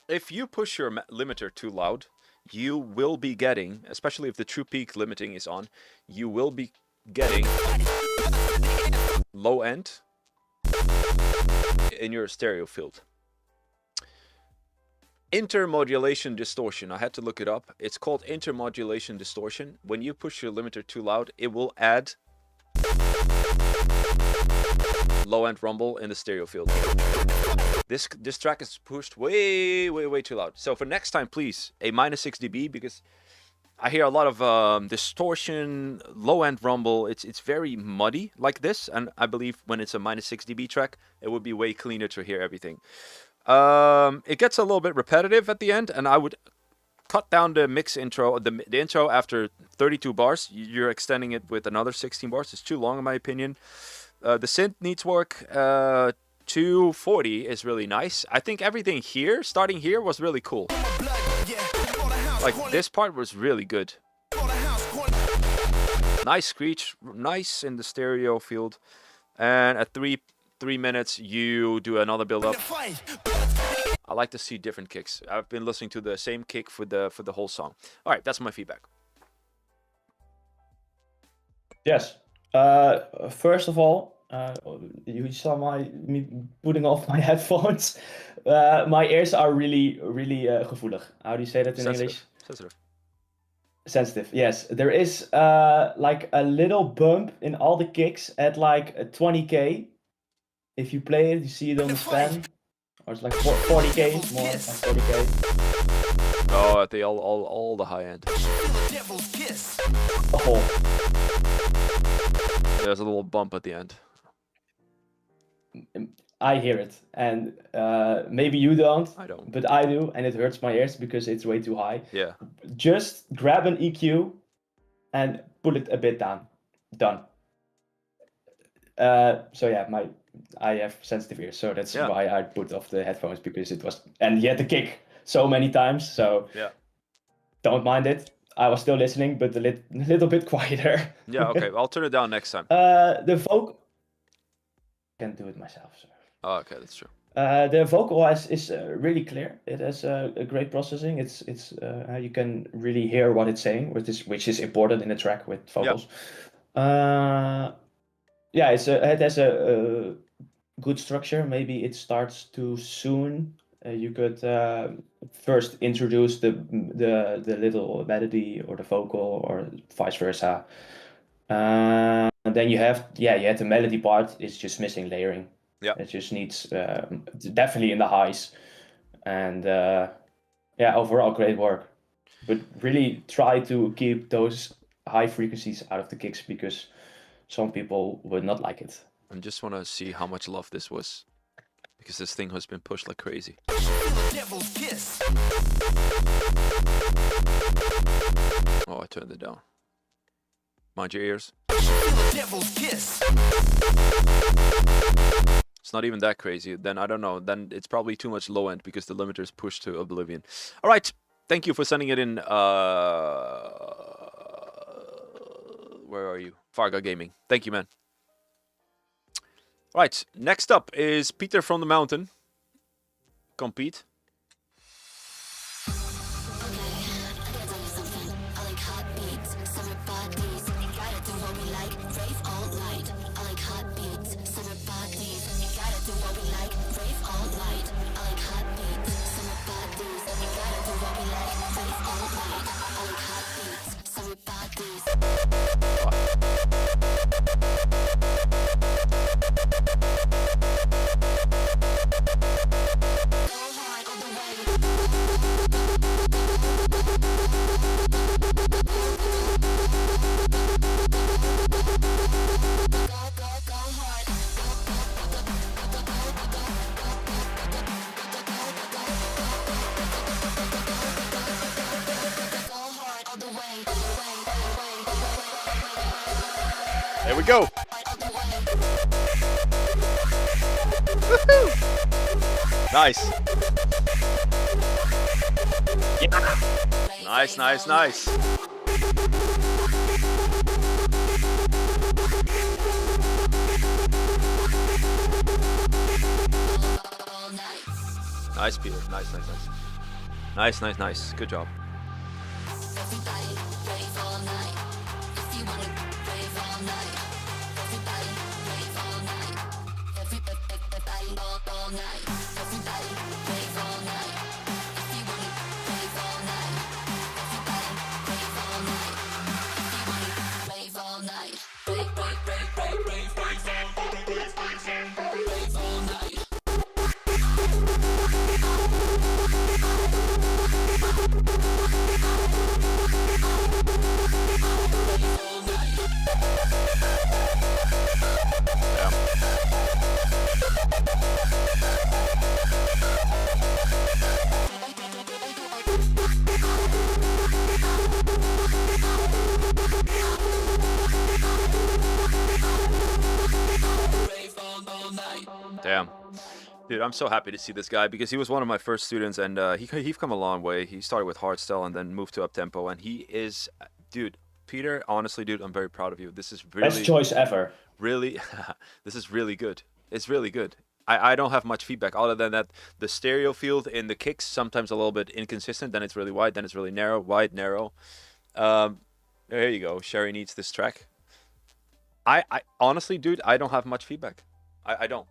S1: if you push your limiter too loud, you will be getting, especially if the true peak limiting is on, you will be getting low end in your stereo field. Intermodulation distortion. I had to look it up. It's called intermodulation distortion. When you push your limiter too loud, it will add low end rumble in the stereo field. This track is pushed way too loud. So for next time, please, a -6 dB, because I hear a lot of distortion, low end rumble. It's very muddy like this, and I believe when it's a -6 dB track, it would be way cleaner to hear everything. It gets a little bit repetitive at the end, and I would cut down the mix intro, the intro after 32 bars. You're extending it with another 16 bars. It's too long in my opinion. The synth needs work. 240 is really nice. I think everything here, starting here, was really cool. Like this part was really good. Nice screech, nice in the stereo field. And at 3 minutes, you do another build up. I like to see different kicks. I've been listening to the same kick for the whole song. All right, that's my feedback.
S2: Yes. First of all, you saw me putting off my headphones. My ears are really gevoelig. How do you say that in English?
S1: Sensitive.
S2: Sensitive. Yes, there is like a little bump in all the kicks at like 20k. If you play it, you see it on the span. Or it's like 40k, more like 40k.
S1: Oh, at the all the high end.
S2: Oh.
S1: There's a little bump at the end.
S2: I hear it, and maybe you don't.
S1: I don't.
S2: But I do, and it hurts my ears because it's way too high.
S1: Yeah.
S2: Just grab an EQ and pull it a bit down. Done. So yeah, I have sensitive ears, so that's why I put off the headphones, because it was, and you had to kick so many times, so
S1: yeah,
S2: don't mind it. I was still listening, but a little bit quieter.
S1: Yeah, okay, I'll turn it down next time.
S2: The vocal, I can do it myself, so.
S1: Oh, okay, that's true.
S2: The vocal is really clear. It has a great processing. It's you can really hear what it's saying, which is important in a track with vocals. Yeah, it has a good structure. Maybe it starts too soon. You could first introduce the little melody or the vocal, or vice versa. And then you have the melody part is just missing layering.
S1: Yeah,
S2: it just needs definitely in the highs, and overall great work. But really try to keep those high frequencies out of the kicks, because some people would not like it.
S1: I just want to see how much love this was, because this thing has been pushed like crazy. Oh, I turned it down. Mind your ears. It's not even that crazy. Then I don't know. Then it's probably too much low end, because the limiter is pushed to oblivion. All right. Thank you for sending it in. Where are you? Fargo Gaming. Thank you, man. Right, next up is Peter from the Mountain. Compete. There we go. Nice. Yeah. Nice, nice, nice. Nice, Peter. Nice, nice, nice. Nice, nice, nice. Good job. Damn. Dude, I'm so happy to see this guy because he was one of my first students, and he's come a long way. He started with Hardstyle and then moved to Uptempo, and he is, dude, Peter, honestly, dude, I'm very proud of you. This is really...
S2: Best choice ever.
S1: Really, this is really good. It's really good. I don't have much feedback other than that the stereo field in the kicks sometimes a little bit inconsistent. Then it's really wide, then it's really narrow, wide, narrow. There you go. Sherry needs this track. I honestly, dude, I don't have much feedback. I don't.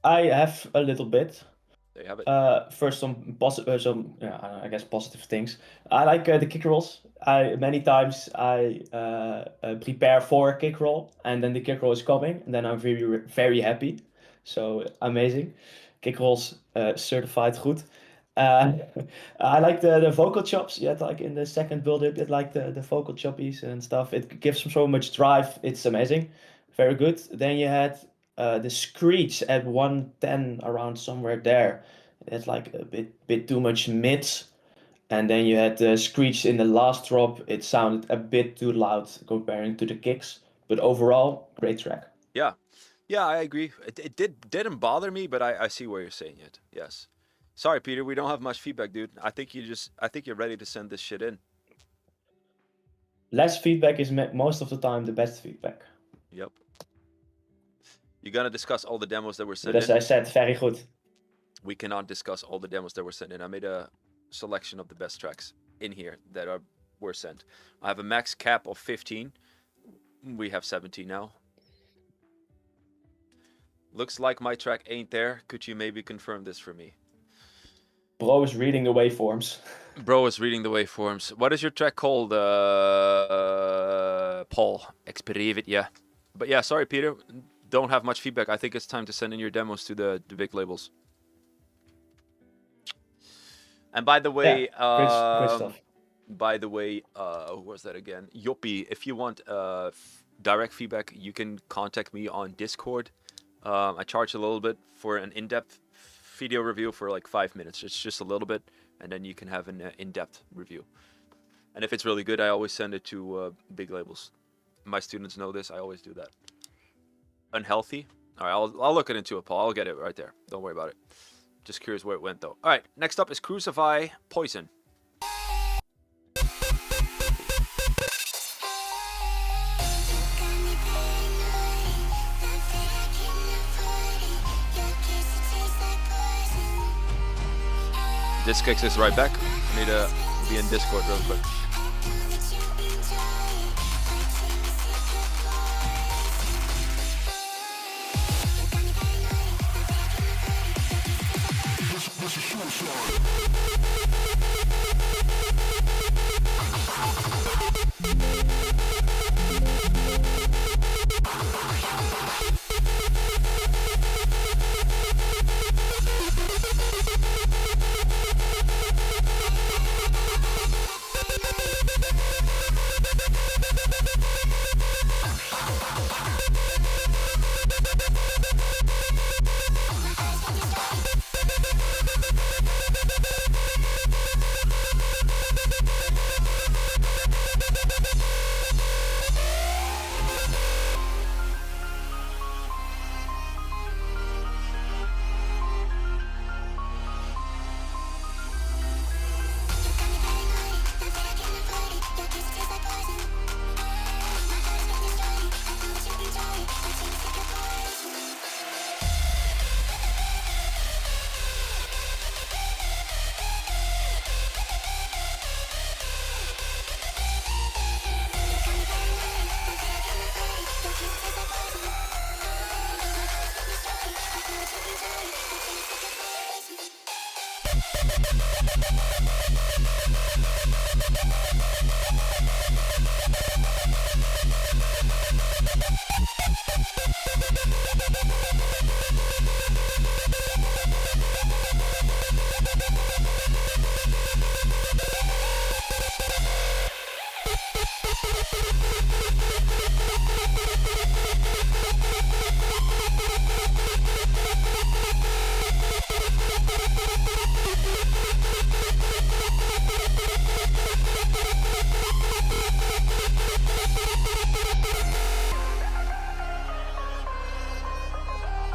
S2: I have a little bit.
S1: There you have it.
S2: First, some positive, I guess positive things. I like the kick rolls. Many times I prepare for a kick roll, and then the kick roll is coming, and then I'm very very happy. So amazing, kick rolls certified good. I like the vocal chops. You had like in the second build up, it like the vocal choppies and stuff. It gives them so much drive. It's amazing, very good. Then you had the screech at 110 around somewhere there. It's like a bit too much mids. And then you had the screech in the last drop. It sounded a bit too loud comparing to the kicks. But overall, great track.
S1: Yeah, yeah, I agree. It didn't bother me, but I see where you're saying it. Yes. Sorry, Peter, we don't have much feedback, dude. I think you're ready to send this shit in.
S2: Less feedback is most of the time the best feedback.
S1: Yep. You're gonna discuss all the demos that were sent
S2: But as
S1: in.
S2: I said, very good.
S1: We cannot discuss all the demos that were sent in. I made a selection of the best tracks in here that were sent. I have a max cap of 15. We have 17 now. Looks like my track ain't there. Could you maybe confirm this for me?
S2: Bro is reading the waveforms.
S1: Bro is reading the waveforms. What is your track called, Paul? Exper, yeah. But yeah, sorry, Peter. Don't have much feedback. I think it's time to send in your demos to the big labels. And by the way,
S2: great stuff.
S1: By the way, who was that again? Yoppie, if you want direct feedback, you can contact me on Discord. I charge a little bit for an in-depth video review for like 5 minutes. It's just a little bit, and then you can have an in-depth review. And if it's really good, I always send it to big labels. My students know this. I always do that. Unhealthy? All right, I'll look into it, Paul. I'll get it right there. Don't worry about it. Just curious where it went, though. All right, next up is Crucify, Poison. DITZKICKZ is right back. I need to be in Discord real quick.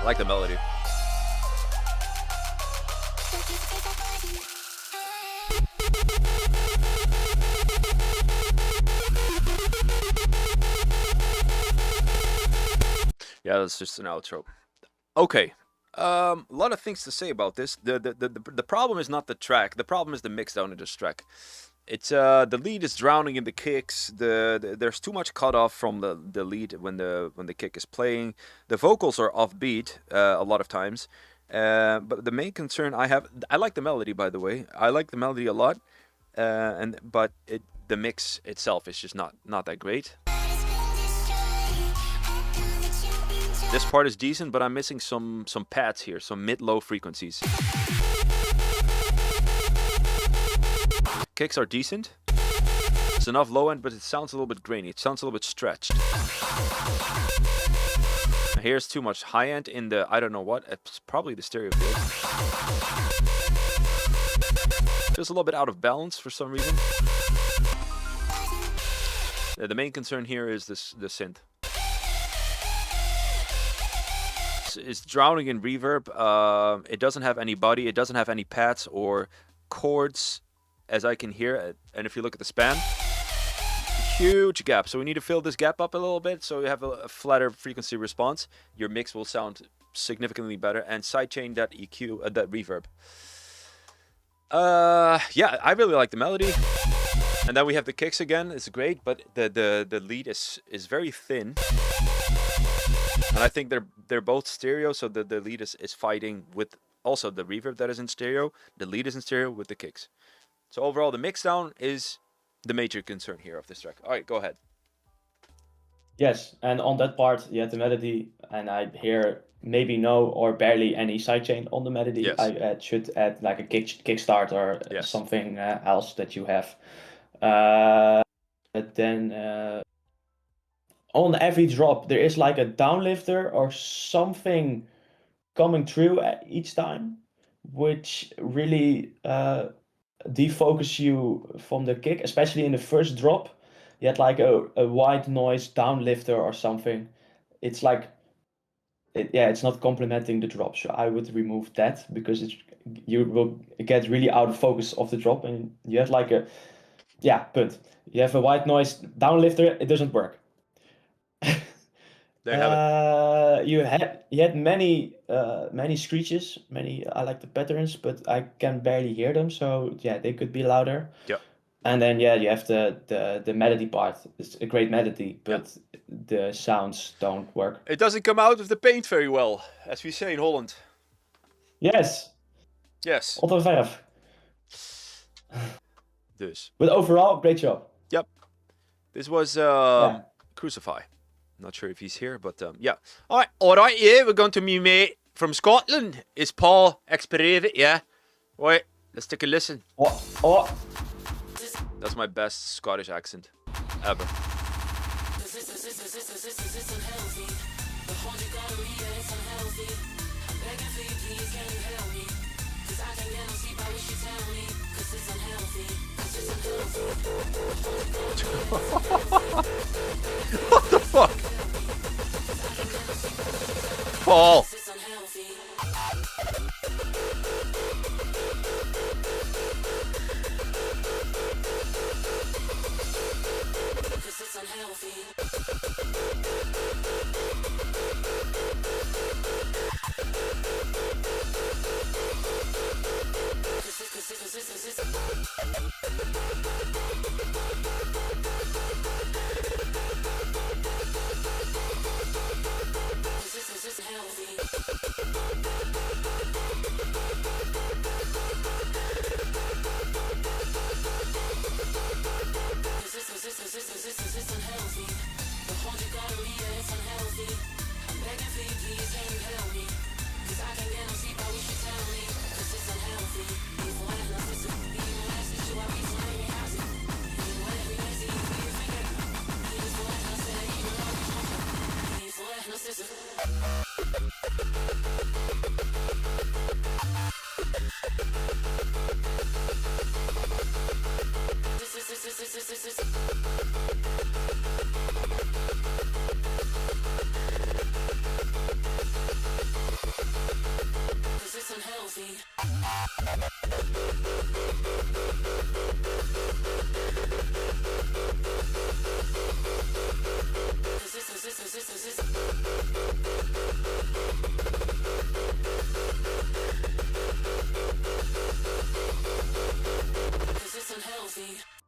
S1: I like the melody. Yeah, that's just an outro. Okay. A lot of things to say about this. The problem is not the track. The problem is the mix down in this track. It's the lead is drowning in the kicks. There's too much cut off from the lead when the kick is playing. The vocals are offbeat a lot of times. But the main concern I have, I like the melody, by the way. I like the melody a lot. But the mix itself is just not that great. This part is decent, but I'm missing some pads here, some mid-low frequencies. Kicks are decent. It's enough low end, but it sounds a little bit grainy. It sounds a little bit stretched. Here's too much high end in the, I don't know what, it's probably the stereo field. Just a little bit out of balance for some reason. The main concern here is the synth. It's drowning in reverb. It doesn't have any body. It doesn't have any pads or chords, as I can hear. And if you look at the span, huge gap. So we need to fill this gap up a little bit so you have a flatter frequency response. Your mix will sound significantly better. And sidechain that EQ, that reverb. Yeah, I really like the melody. And then we have the kicks again. It's great, but the lead is very thin. And I think they're both stereo, so the lead is fighting with also the reverb that is in stereo. The lead is in stereo with the kicks. So overall, the mix down is the major concern here of this track. All right, go ahead.
S2: Yes, and on that part, you have the melody, and I hear maybe no or barely any sidechain on the melody.
S1: Yes.
S2: I should add like a kickstart or
S1: Yes.
S2: something else that you have. But then on every drop, there is like a downlifter or something coming through each time, which really defocus you from the kick, especially in the first drop. You had like a white noise downlifter or something. It's like, it's not complementing the drop. So I would remove that because you will get really out of focus of the drop, and you have like punt. You have a white noise downlifter, it doesn't work.
S1: There you have it.
S2: You had many screeches, I like the patterns, but I can barely hear them, so yeah, they could be louder.
S1: Yeah.
S2: And then you have the melody part. It's a great melody, but the sounds don't work.
S1: It doesn't come out of the paint very well, as we say in Holland.
S2: Yes.
S1: Yes.
S2: Otto
S1: Dus.
S2: But overall, great job.
S1: Yep. This was
S2: Yeah.
S1: Crucify. Not sure if he's here, but yeah. All right, yeah. We're going to meet mate from Scotland. It's Paul Exper, yeah. Wait, let's take a listen.
S2: Oh.
S1: That's my best Scottish accent ever. What the fuck? Paul.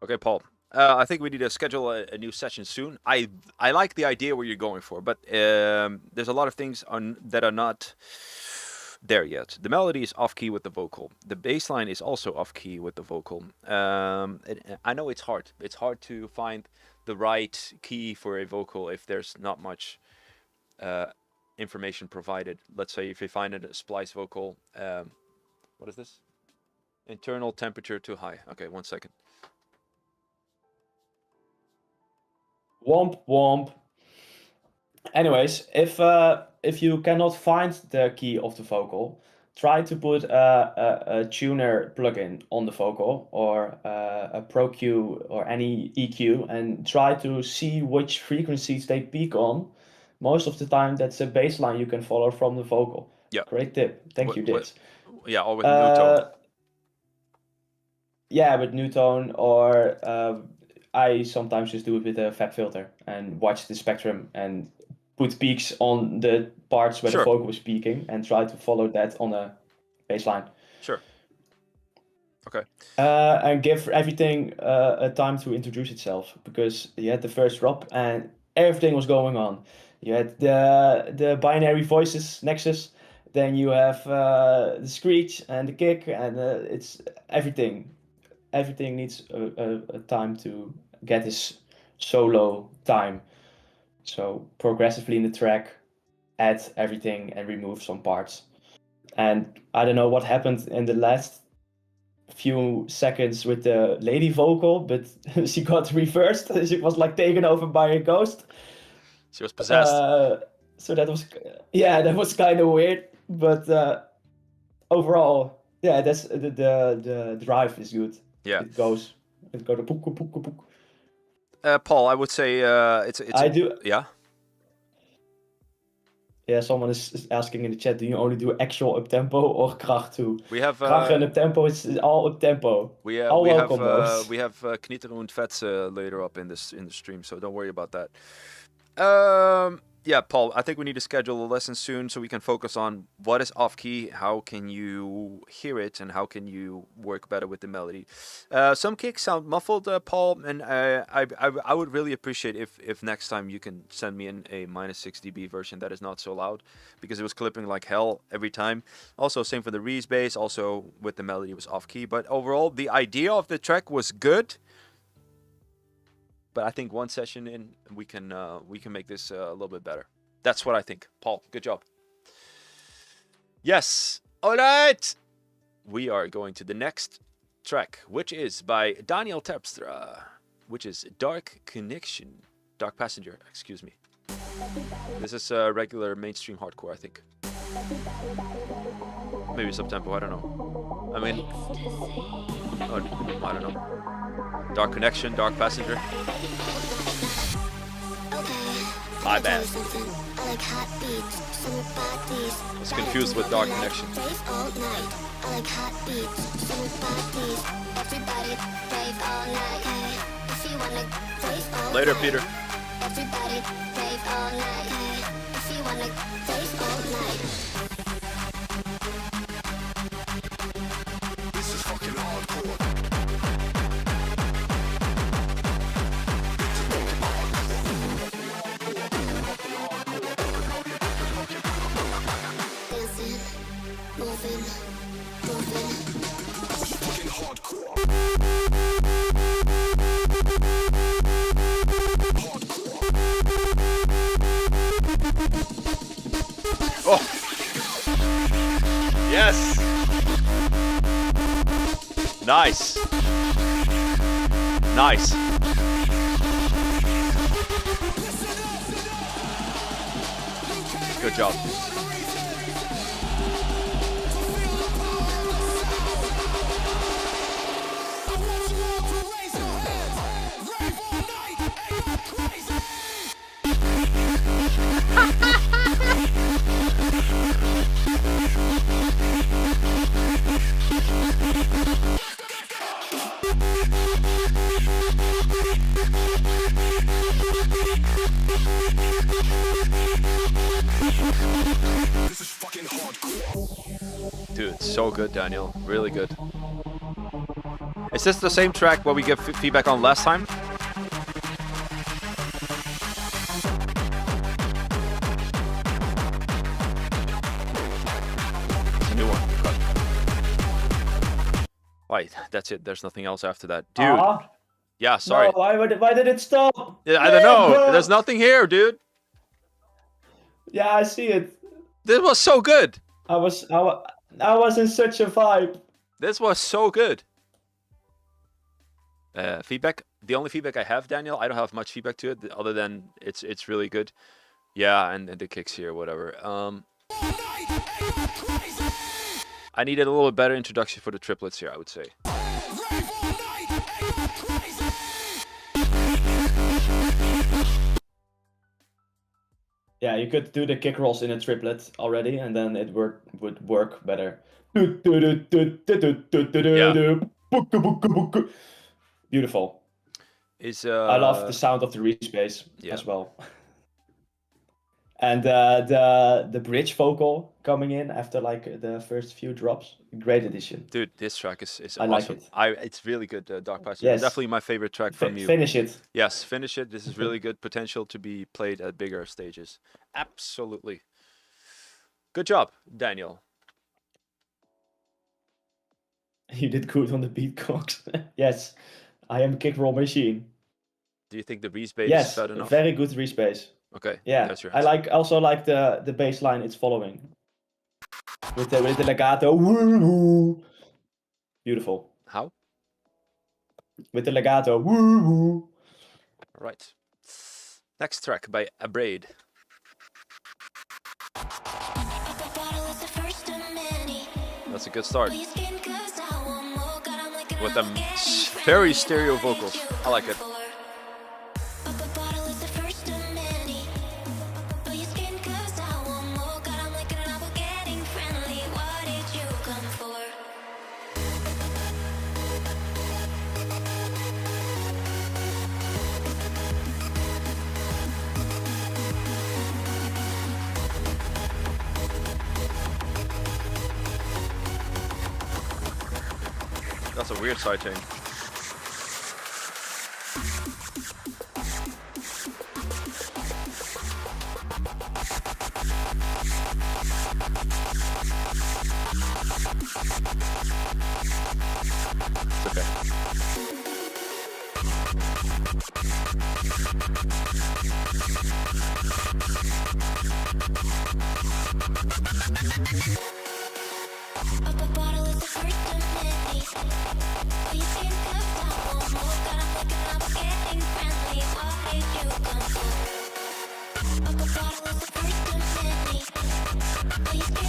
S1: Okay, Paul. I think we need to schedule a new session soon. I like the idea where you're going for, but there's a lot of things that are not there yet. The melody is off key with the vocal. The bass line is also off key with the vocal. I know it's hard. It's hard to find the right key for a vocal if there's not much information provided. Let's say if you find a splice vocal, what is this? Internal temperature too high. Okay, 1 second.
S2: Womp womp. Anyways, if you cannot find the key of the vocal, try to put a tuner plugin on the vocal or a Pro Q or any EQ and try to see which frequencies they peak on. Most of the time, that's a baseline you can follow from the vocal.
S1: Yeah.
S2: Great tip. Thank you, Ditz.
S1: Yeah, or with new tone.
S2: Yeah, with new tone, or I sometimes just do it with a fab filter and watch the spectrum and put peaks on the parts where the vocal is peaking and try to follow that on a baseline.
S1: Sure. Okay.
S2: And give everything a time to introduce itself, because you had the first drop and everything was going on. You had the binary voices nexus, then you have the screech and the kick, and it's everything. Everything needs a time to get this solo time. So progressively in the track, add everything and remove some parts. And I don't know what happened in the last few seconds with the lady vocal, but she got reversed. She was like taken over by a ghost.
S1: She was possessed.
S2: So that was kind of weird. But overall, yeah, that's the drive is good.
S1: Yeah,
S2: it goes to pook, pook, pook.
S1: Paul, I would say it's. Yeah.
S2: Yeah, someone is asking in the chat, do you only do actual uptempo or kracht too?
S1: We have
S2: kracht and uptempo, it's all uptempo.
S1: We have Knieter und Vetze later up in the stream, so don't worry about that. Yeah, Paul, I think we need to schedule a lesson soon so we can focus on what is off key, how can you hear it, and how can you work better with the melody. Some kicks sound muffled, Paul, and I would really appreciate if next time you can send me in a -6 dB version that is not so loud, because it was clipping like hell every time. Also, same for the Reese bass, also with the melody it was off key, but overall the idea of the track was good. But I think one session in, we can make this a little bit better. That's what I think. Paul, good job. Yes. All right. We are going to the next track, which is by Daniel Terpstra, which is Dark Passenger, excuse me. This is regular mainstream hardcore, I think. Maybe Uptempo, I don't know. I mean, I don't know. Dark Connection, Dark Passenger. My bad. I was confused with Dark Connection. Later, Peter.
S3: This is fucking hardcore.
S1: Oh! Yes! Nice! Nice! Good job.
S3: This is fucking hardcore.
S1: Dude, so good, Daniel. Really good. Is this the same track where we give feedback on last time? It's a new one. Cut. Wait, that's it. There's nothing else after that. Dude. Yeah, sorry.
S2: No, why did it stop?
S1: Yeah, I don't know. There's nothing here, dude.
S2: Yeah, I see it.
S1: This was so good.
S2: I was in such a vibe.
S1: This was so good. Feedback. The only feedback I have, Daniel, I don't have much feedback to it other than it's really good. Yeah, and the kicks here, whatever. I needed a little bit better introduction for the triplets here, I would say.
S2: Yeah, you could do the kick rolls in a triplet already, and then it would work better. Beautiful. I love the sound of the Reese bass as well. And the bridge vocal coming in after like the first few drops, great addition.
S1: Dude, this track is
S2: I
S1: awesome.
S2: like it.
S1: It's really good, Dark Passenger.
S2: Yes.
S1: Definitely my favorite track from you.
S2: Finish it.
S1: Yes, finish it. This is really good potential to be played at bigger stages. Absolutely. Good job, Daniel.
S2: You did good on the beat, Cox. Yes, I am a kick roll machine.
S1: Do you think the Reese bass is bad enough?
S2: Very good Reese bass.
S1: Okay.
S2: Yeah, I also like the bass line it's following. With the legato. Woo-hoo. Beautiful.
S1: How?
S2: With the legato. Woo-hoo.
S1: All right. Next track by Abraid. That's a good start. With them very stereo vocals. I like it. That's a weird sidechain. It's okay.
S4: Up a bottle is the first of many. But you can't cut down one more. God, I'm looking up, getting friendly. What did you come for? Up a bottle is the first of many. But you can't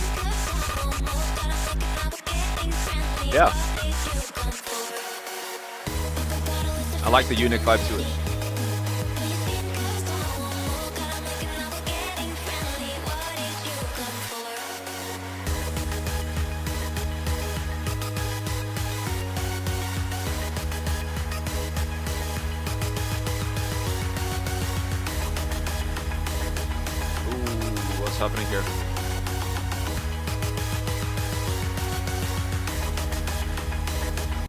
S4: cut down one more. God, I'm looking up, getting friendly.
S1: Yeah.
S4: What did you come for? Up a bottle is the
S1: I like the unique vibe to it.
S4: but you can't cut down one more. God, I'm looking up, getting friendly. What did you come for?
S1: Ooh, what's happening here?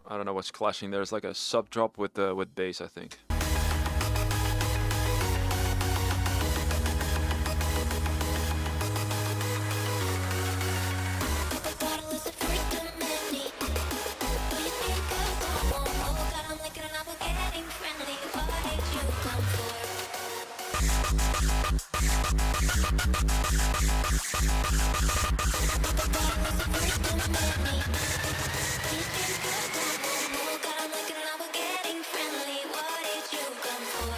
S1: I don't know what's clashing. There's like a sub drop with bass, I think.
S4: Up a bottle is the first of many. But you can't cut down one more. God, I'm looking up, getting friendly. What did you come for? Up a bottle is the first of many. But you can't cut down one more. God, I'm looking up, getting friendly. What did you come for?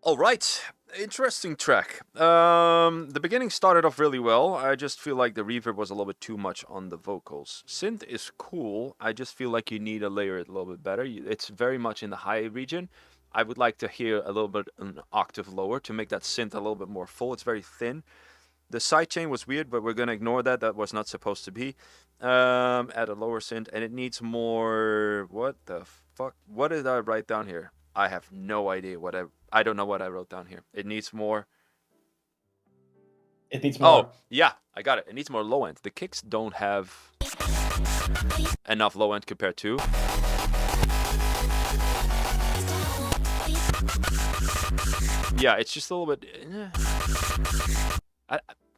S1: All right, interesting track. The beginning started off really well. I just feel like the reverb was a little bit too much on the vocals. Synth is cool. I just feel like you need to layer it a little bit better. It's very much in the high region. I would like to hear a little bit an octave lower to make that synth a little bit more full. It's very thin. The sidechain was weird, but we're gonna ignore that. That was not supposed to be. Add a lower synth, and it needs more. What the fuck? What did I write down here? I have no idea what I don't know what I wrote down here. It needs more.
S2: It needs more.
S1: Oh, yeah, I got it. It needs more low end. The kicks don't have enough low end compared to. Yeah, it's just a little bit.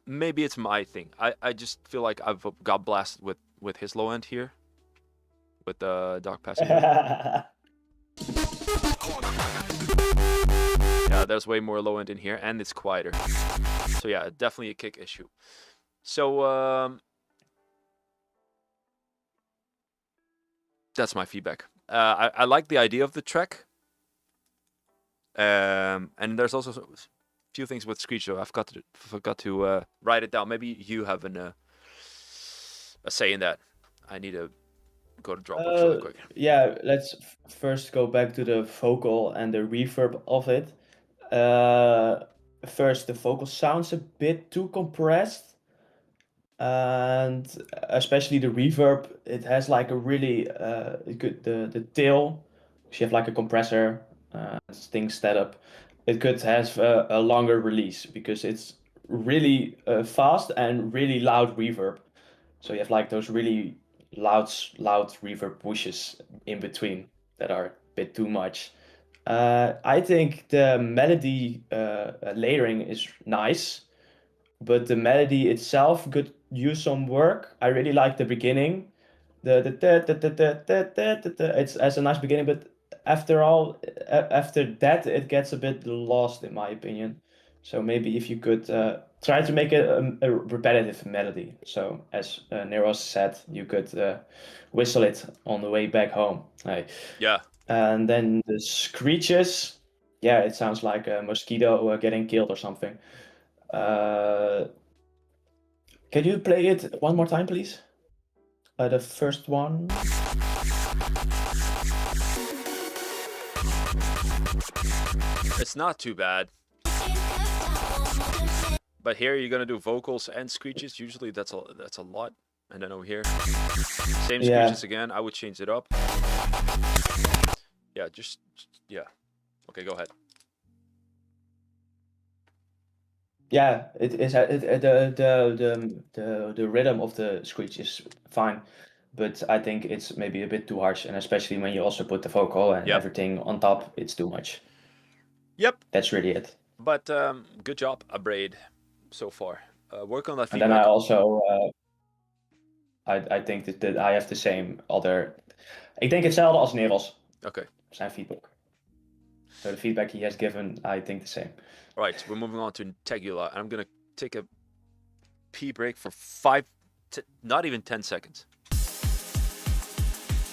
S1: Maybe it's my thing. I just feel like I've got blasted with his low end here, with the Dark Passenger. Yeah, there's way more low end in here, and it's quieter. So yeah, definitely a kick issue. So that's my feedback. I like the idea of the track. And there's also a few things with Screech though. I've forgot to write it down. Maybe you have a say in that. I need to go to Dropbox really quick.
S2: Yeah, let's first go back to the vocal and the reverb of it. First, the vocal sounds a bit too compressed, and especially the reverb. It has like a really good the tail. So you have like a compressor thing set up. It could have a longer release because it's really fast and really loud reverb. So you have like those really loud reverb pushes in between that are a bit too much. I think the melody layering is nice, but the melody itself could use some work. I really like the beginning. It has a nice beginning, but after that it gets a bit lost in my opinion. So maybe if you could try to make a repetitive melody. So as Neros said, you could whistle it on the way back home.
S1: Yeah.
S2: And then the screeches, yeah, it sounds like a mosquito getting killed or something. Can you play it one more time, please? The first one.
S1: It's not too bad. But here you're gonna do vocals and screeches. Usually that's a lot. And then over here, same screeches again. I would change it up. Yeah, yeah. Okay, go ahead.
S2: Yeah, the rhythm of the screech is fine, but I think it's maybe a bit too harsh, and especially when you also put the vocal and everything on top, it's too much.
S1: Yep.
S2: That's really it.
S1: But good job, Abraid, so far. Work on that
S2: And
S1: feedback.
S2: then I also, I think that I have the same other. Ik denk hetzelfde als Neros.
S1: Okay.
S2: Zijn feedback. So the feedback he has given, I think the same.
S1: All right, we're moving on to Teula, and I'm gonna take a pee break for 5, not even 10 seconds.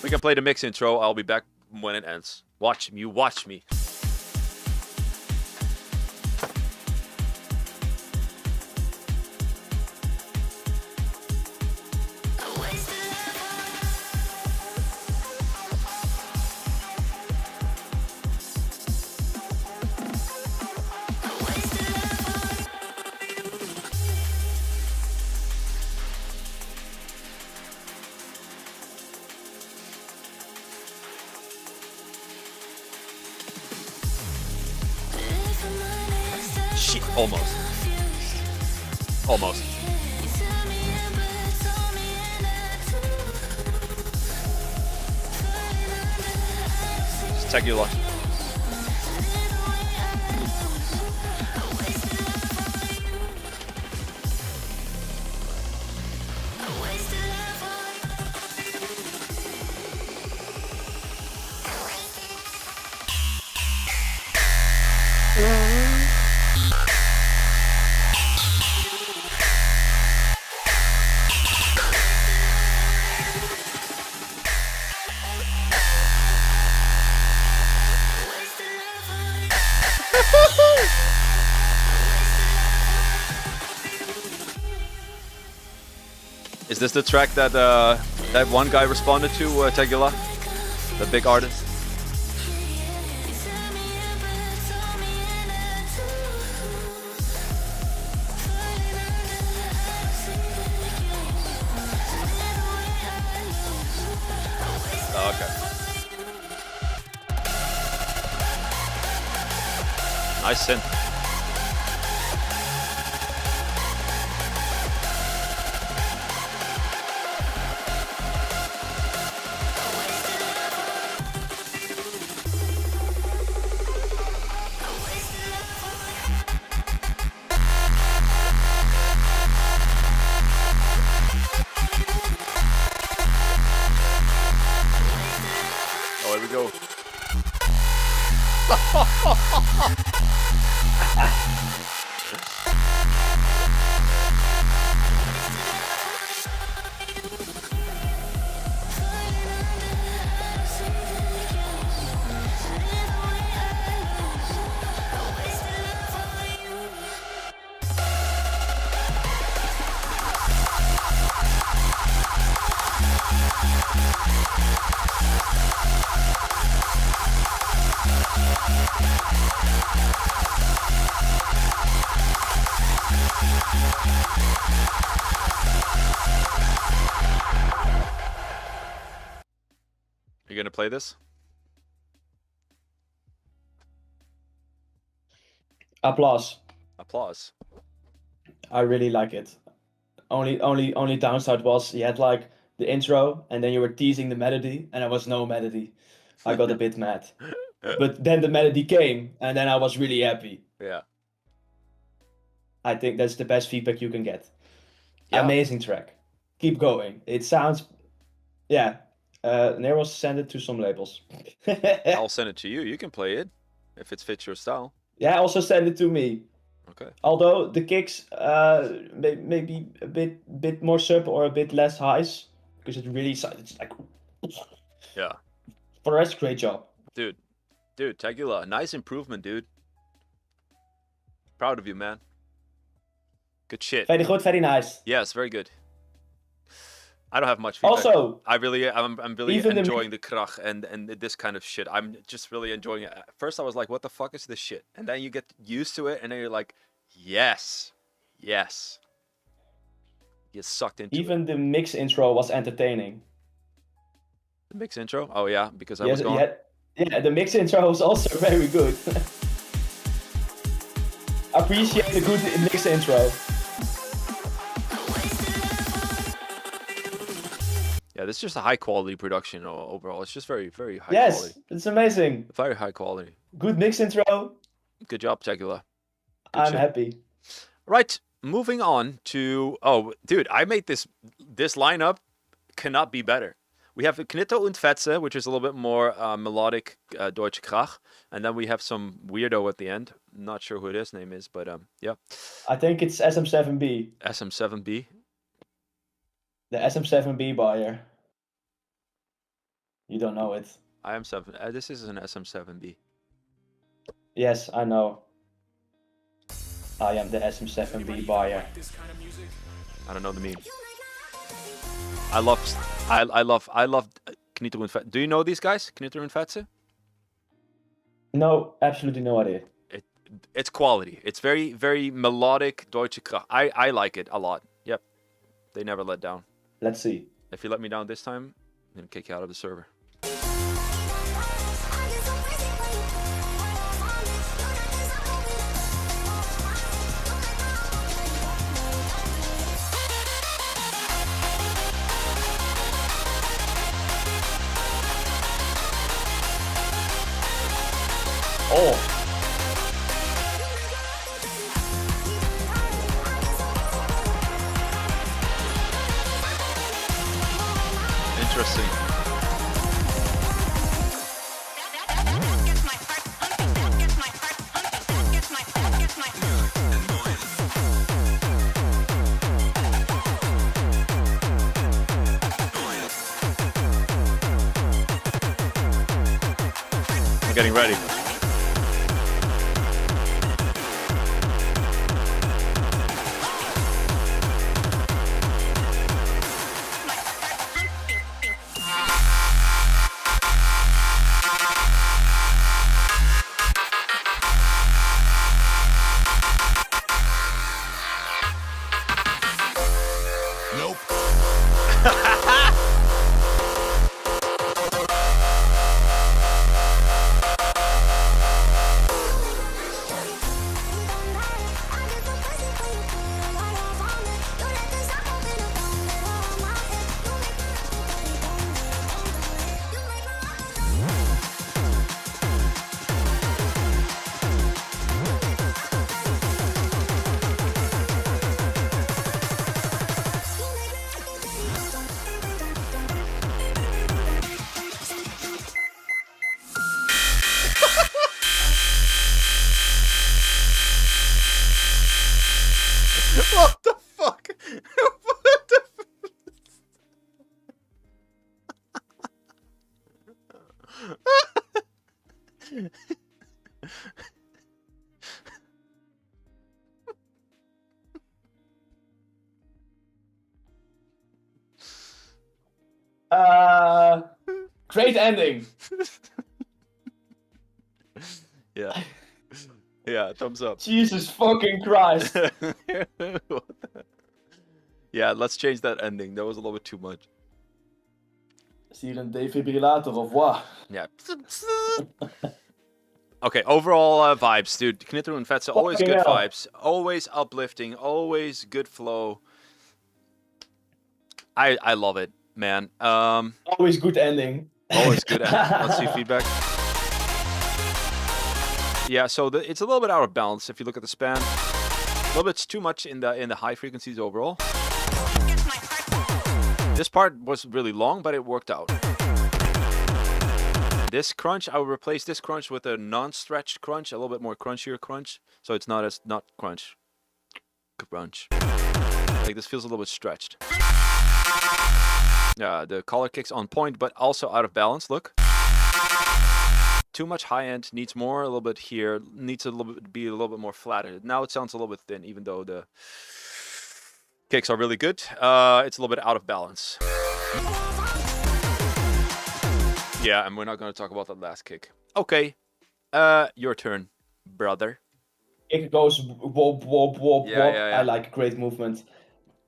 S1: We can play the mix intro. I'll be back when it ends. Watch me, watch me. Almost. Almost. It's Teula. Is this the track that that one guy responded to, Teula, the big artist? Oh, okay. Nice synth. You gonna play this?
S2: Applause.
S1: Applause.
S2: I really like it. Only downside was you had like the intro and then you were teasing the melody and there was no melody. I got a bit mad. But then the melody came and then I was really happy.
S1: Yeah.
S2: I think that's the best feedback you can get.
S1: Yeah.
S2: Amazing track. Keep going. It sounds, yeah. Neros send it to some labels.
S1: I'll send it to you. You can play it if it fits your style.
S2: Yeah, also send it to me.
S1: Okay.
S2: Although the kicks maybe a bit more sub or a bit less highs because it really it's like
S1: yeah.
S2: For the rest, great job,
S1: dude. Teula, nice improvement, dude. Proud of you, man. Good shit.
S2: Very good, very nice.
S1: Yes, very good. I don't have much feedback.
S2: Also,
S1: I'm really enjoying the krach and this kind of shit. I'm just really enjoying it. At first I was like, what the fuck is this shit? And then you get used to it and then you're like, yes. Yes. Get sucked into
S2: Even the mix intro was entertaining.
S1: the mix intro. Oh yeah, because I
S2: Yes,
S1: was gone.
S2: yeah, the mix intro was also very good. Appreciate a good mix intro.
S1: Yeah, this is just a high quality production overall. It's just very, very high
S2: Yes,
S1: quality.
S2: it's amazing.
S1: Very high quality.
S2: Good mix intro.
S1: Good job, Teula.
S2: I'm happy.
S1: Right, moving on to... Oh, dude, I made this lineup cannot be better. We have Knitto und Fetze, which is a little bit more melodic Deutsche Krach. And then we have some weirdo at the end. Not sure who his name is, but yeah.
S2: I think it's SM7B.
S1: SM7B.
S2: The SM7B buyer. You don't know it.
S1: I am 7. This is an SM7B.
S2: Yes, I know. I am the SM7B buyer.
S1: I don't know the meme. I love Knitto und Fetze. Do you know these guys? Knitto und Fetze?
S2: No, absolutely no idea.
S1: It's quality. It's very, very melodic Deutsche Krach. I like it a lot. Yep. They never let down.
S2: Let's see.
S1: If you let me down this time, I'm going to kick you out of the server.
S2: Oh.
S1: Interesting. I'm getting ready. What the fuck? What the
S2: Great ending.
S1: Yeah. Yeah, thumbs up.
S2: Jesus fucking Christ.
S1: Yeah, let's change that ending. That was a little bit too much.
S2: Is hier een defibrillator of what?
S1: Yeah. Okay, overall vibes, dude. Knitto and Fetze, always
S2: Fucking
S1: good
S2: hell.
S1: vibes. Always uplifting. Always good flow. I love it, man.
S2: Always good ending.
S1: Always good. Let's see feedback. Yeah, so it's a little bit out of balance if you look at the span. A little bit too much in the high frequencies overall. This part was really long, but it worked out. This crunch, I will replace this crunch with a non-stretched crunch, a little bit more crunchier crunch, so it's not crunch. Crunch. Like this feels a little bit stretched. Yeah, the collar kick's on point, but also out of balance. Look. Too much high end, needs more, a little bit here, needs a little bit be a little bit more flatter. Now it sounds a little bit thin, even though the kicks are really good. It's a little bit out of balance. Yeah, and we're not going to talk about that last kick. Okay, your turn, brother.
S2: kick goes wop wop wop
S1: Yeah,
S2: wop.
S1: yeah, yeah.
S2: I like great movement.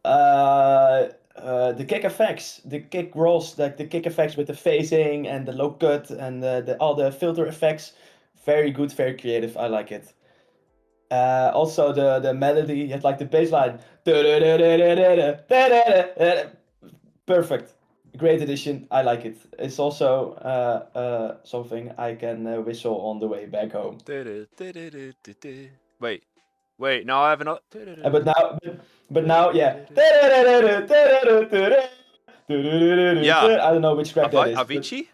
S2: The kick effects, the kick rolls, like the kick effects with the phasing and the low cut and all the filter effects, very good, very creative. I like it. Also the melody, you have like the bass line. Perfect. Great addition. I like it. It's also something I can whistle on the way back home.
S1: Wait. Now I have another.
S2: But now, yeah.
S1: Yeah.
S2: I don't know which track that is. but
S1: Avicii?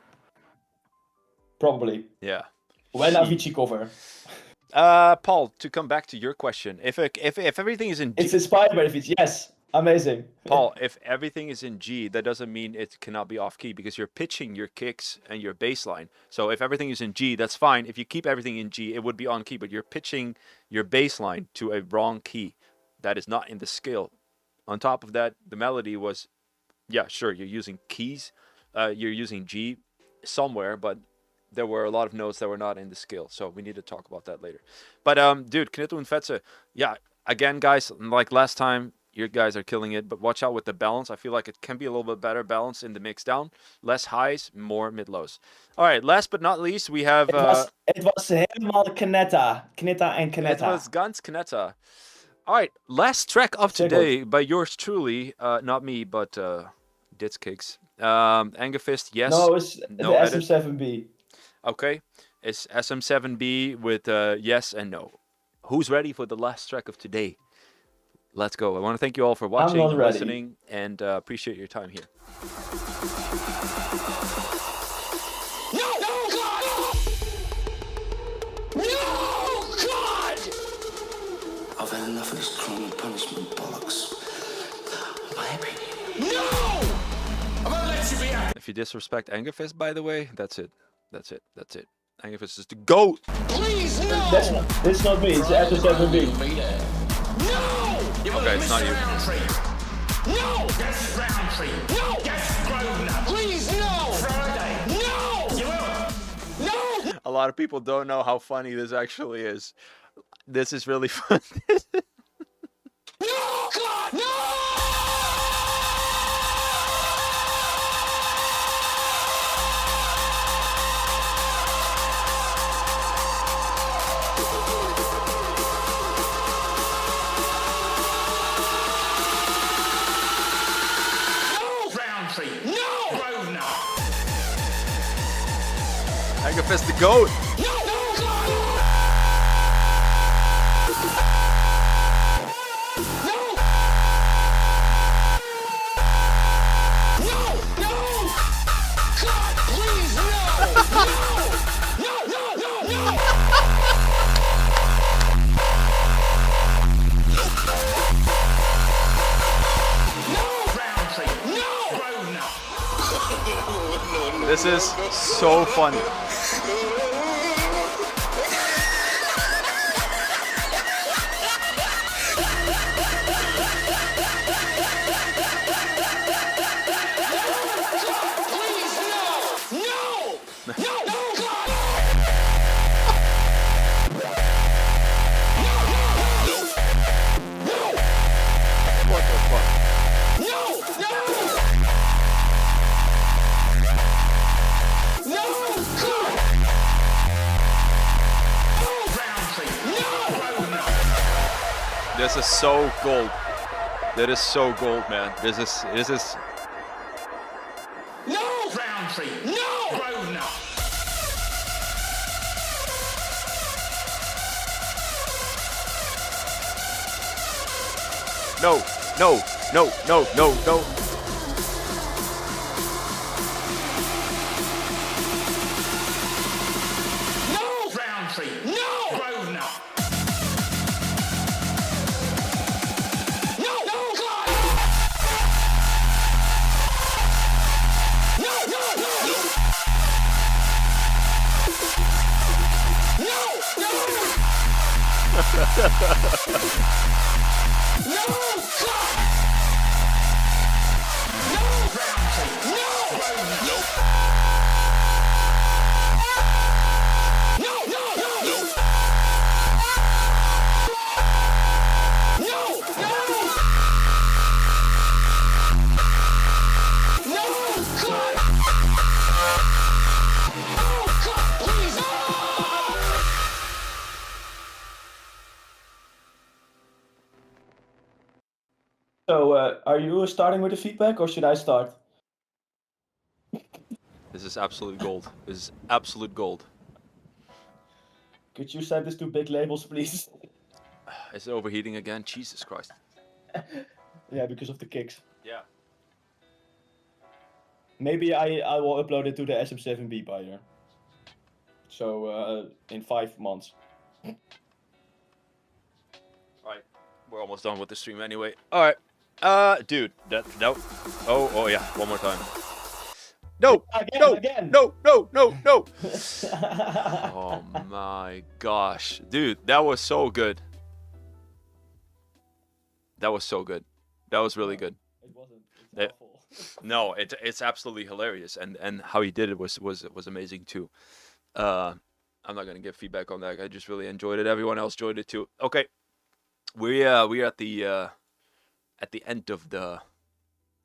S2: Probably.
S1: Yeah.
S2: When
S1: Shit.
S2: Avicii cover.
S1: Paul, to come back to your question, if everything is in G,
S2: It's inspired by Avicii. Yes. Amazing.
S1: Paul, if everything is in G, that doesn't mean it cannot be off key because you're pitching your kicks and your bass line. So if everything is in G, that's fine. If you keep everything in G, it would be on key, but you're pitching your bass line to a wrong key. That is not in the scale. On top of that, the melody was, yeah, sure, you're using keys. You're using G somewhere, but there were a lot of notes that were not in the scale. So we need to talk about that later. But, dude, Kneto and Fetze, yeah, again, guys, like last time, you guys are killing it, but watch out with the balance. I feel like it can be a little bit better balance in the mix down. Less highs, more mid-lows. All right, last but not least, we have...
S2: It was helemaal Keta. Keta and Keta.
S1: It was ganz Keta. All right, last track of today by yours truly, not me, but DITZKICKZ. Angafist, yes.
S2: No, it's
S1: no
S2: the
S1: edit.
S2: SM7B.
S1: Okay, it's SM7B with yes and no. Who's ready for the last track of today? Let's go. I want to thank you all for watching,
S2: not ready.
S1: listening, and appreciate your time here.
S5: No, God! No, God!
S7: I've had enough of this crime and punishment bollocks. My opinion.
S5: No! I'm gonna let you be out.
S1: If you disrespect Angafist, by the way, that's it. That's it. That's it. Angafist is the GOAT.
S5: Please, no!
S2: It's not me, it's the SM7B.
S5: No!
S1: Okay, it's not you.
S5: No! Yes, Roundtree. No! Yes, Grosvenor. Please, no! Friday. No! You will. No!
S1: A lot of people don't know how funny this actually is. This is really fun.
S5: No, God! No!
S1: Angafist the GOAT. This is so funny. What the fuck? This is so gold. That is so gold, man. This is
S5: No! Roundtree. No! Grosvenor.
S1: no.
S5: No! Roundtree. No! Grosvenor.
S2: Are you starting with the feedback or should I start?
S1: This is absolute gold. This is absolute gold.
S2: Could you send this to big labels, please?
S1: Is it overheating again? Jesus Christ.
S2: Yeah, because of the kicks.
S1: Yeah.
S2: Maybe I will upload it to the SM7B buyer. So in 5 months.
S1: Alright. We're almost done with the stream anyway. Alright. Dude. No. Oh yeah. One more time. No!
S2: Again.
S1: No! Oh my gosh. Dude, that was so good. That was so good. That was really good.
S2: It wasn't. It's awful.
S1: No, it's absolutely hilarious, and how he did it was amazing too. I'm not gonna give feedback on that. I just really enjoyed it. Everyone else enjoyed it too. Okay, we are at the end of the.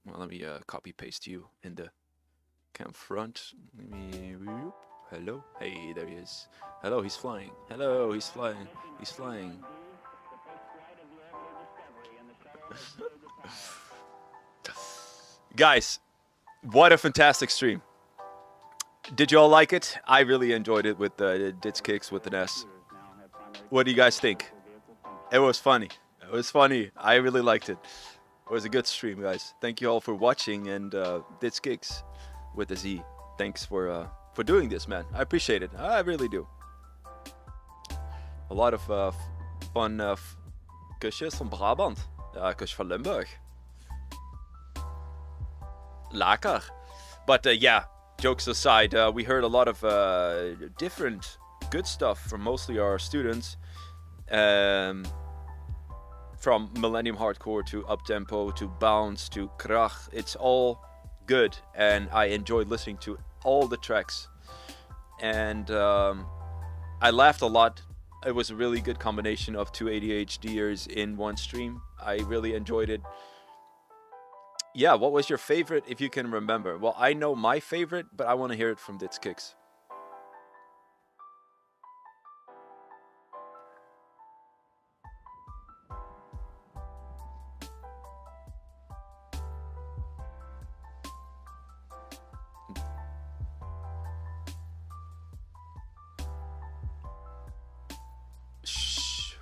S1: Well, let me copy paste you in the cam front. Let me. Hello. Hey, there he is. Hello, he's flying. Hello, he's flying. He's flying. Guys, what a fantastic stream. Did you all like it? I really enjoyed it with DITZKICKS with an S. What do you guys think? It was funny. It was funny. I really liked it. It was a good stream, guys. Thank you all for watching, and DITZKICKS with a Z. Thanks for doing this, man. I appreciate it. I really do. A lot of fun kusjes van Brabant. Kus van Limburg. Lekker. But yeah, jokes aside, we heard a lot of different good stuff from mostly our students. From Millennium Hardcore to Uptempo to Bounce to Krach. It's all good, and I enjoyed listening to all the tracks. And I laughed a lot. It was a really good combination of two ADHDers in one stream. I really enjoyed it. Yeah, what was your favorite, if you can remember? Well, I know my favorite, but I want to hear it from DITZKICKS. Shh.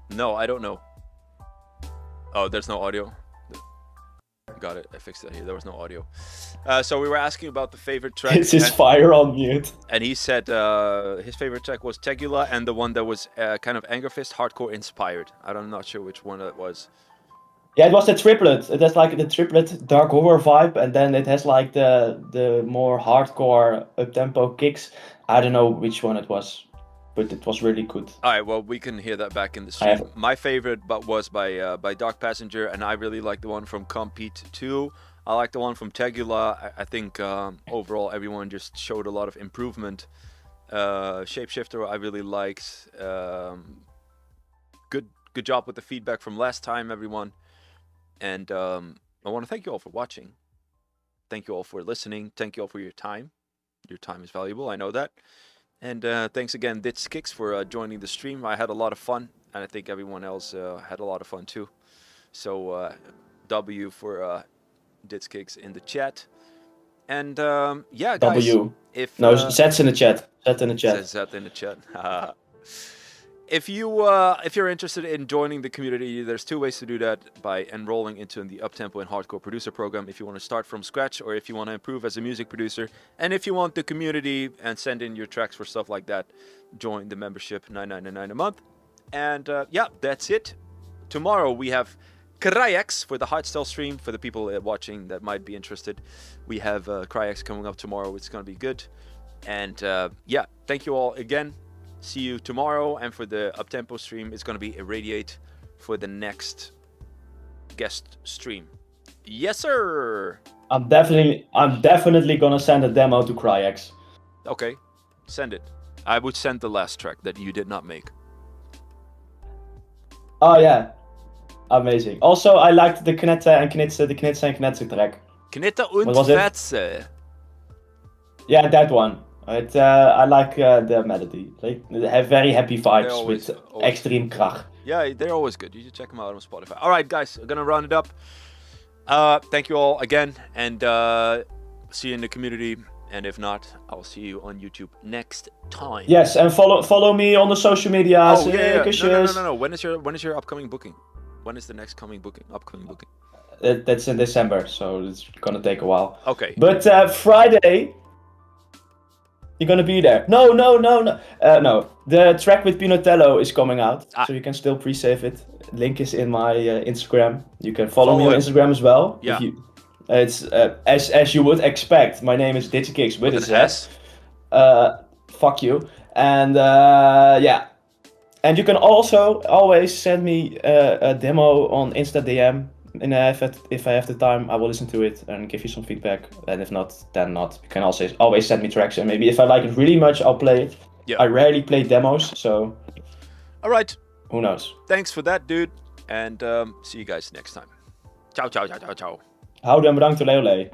S1: No, I don't know. Oh, there's no audio. Got it. I fixed it here. There was no audio. So we were asking about the favorite track.
S2: Is his fire on mute?
S1: And he said his favorite track was Teula, and the one that was kind of Anger Fist hardcore inspired. I'm not sure which one that was.
S2: Yeah, it was the triplet. It has like the triplet dark horror vibe, and then it has like the more hardcore up-tempo kicks. I don't know which one it was, but it was really good.
S1: All right, well, we can hear that back in the stream. My favorite was by Dark Passenger, and I really like the one from Compete 2. I like the one from Teula. I think overall everyone just showed a lot of improvement. Shapeshifter I really liked. Good job with the feedback from last time, everyone. And I want to thank you all for watching. Thank you all for listening. Thank you all for your time. Your time is valuable, I know that. And thanks again, DITZKICKS, for joining the stream. I had a lot of fun, and I think everyone else had a lot of fun too. So W for DITZKICKS in the chat. And yeah, guys.
S2: W.
S1: If,
S2: no, Z's in the chat. Z in the chat.
S1: Z in the chat. If you're interested in joining the community, there's two ways to do that: by enrolling into the Uptempo and Hardcore Producer Program if you want to start from scratch, or if you want to improve as a music producer. And if you want the community and send in your tracks for stuff like that, join the membership, $9.99 a month. And yeah, that's it. Tomorrow we have Kronos for the Hardstyle stream. For the people watching that might be interested, we have Kronos coming up tomorrow. It's going to be good. And yeah, thank you all again. See you tomorrow, and for the Uptempo stream, it's going to be Irradiate for the next guest stream. Yes, sir.
S2: I'm definitely gonna send a demo to Kronos.
S1: Okay, send it. I would send the last track that you did not make.
S2: Oh yeah, amazing. Also, I liked the Keta and Knitze track.
S1: Keta und
S2: What was it?
S1: Fetze.
S2: Yeah, that one. I like the melody. Like, they have very happy vibes with extreme krach.
S1: Yeah, they're always good. You should check them out on Spotify. All right, guys, I'm gonna round it up. Thank you all again, and see you in the community. And if not, I'll see you on YouTube next time.
S2: Yes, and follow me on the social media.
S1: Oh yeah. No. When is your upcoming booking? When is the next upcoming booking?
S2: That's in December, so it's gonna take a while.
S1: Okay.
S2: But Friday, you're gonna be there. No. No. The track with Pinotello is coming out, so you can still pre-save it. Link is in my Instagram. You can follow me on Instagram as well.
S1: Yeah.
S2: It's as you would expect. My name is DITZKICKS with
S1: an
S2: a Z.
S1: S.
S2: Fuck you. And yeah. And you can also always send me a demo on Insta DM. And if I have the time, I will listen to it and give you some feedback. And if not, then not. You can also always send me tracks, and maybe if I like it really much, I'll play it.
S1: Yeah.
S2: I rarely play demos, so.
S1: All right.
S2: Who knows?
S1: Thanks for that, dude. And see you guys next time. Ciao.
S2: Houdoe en bedankt, Leolé.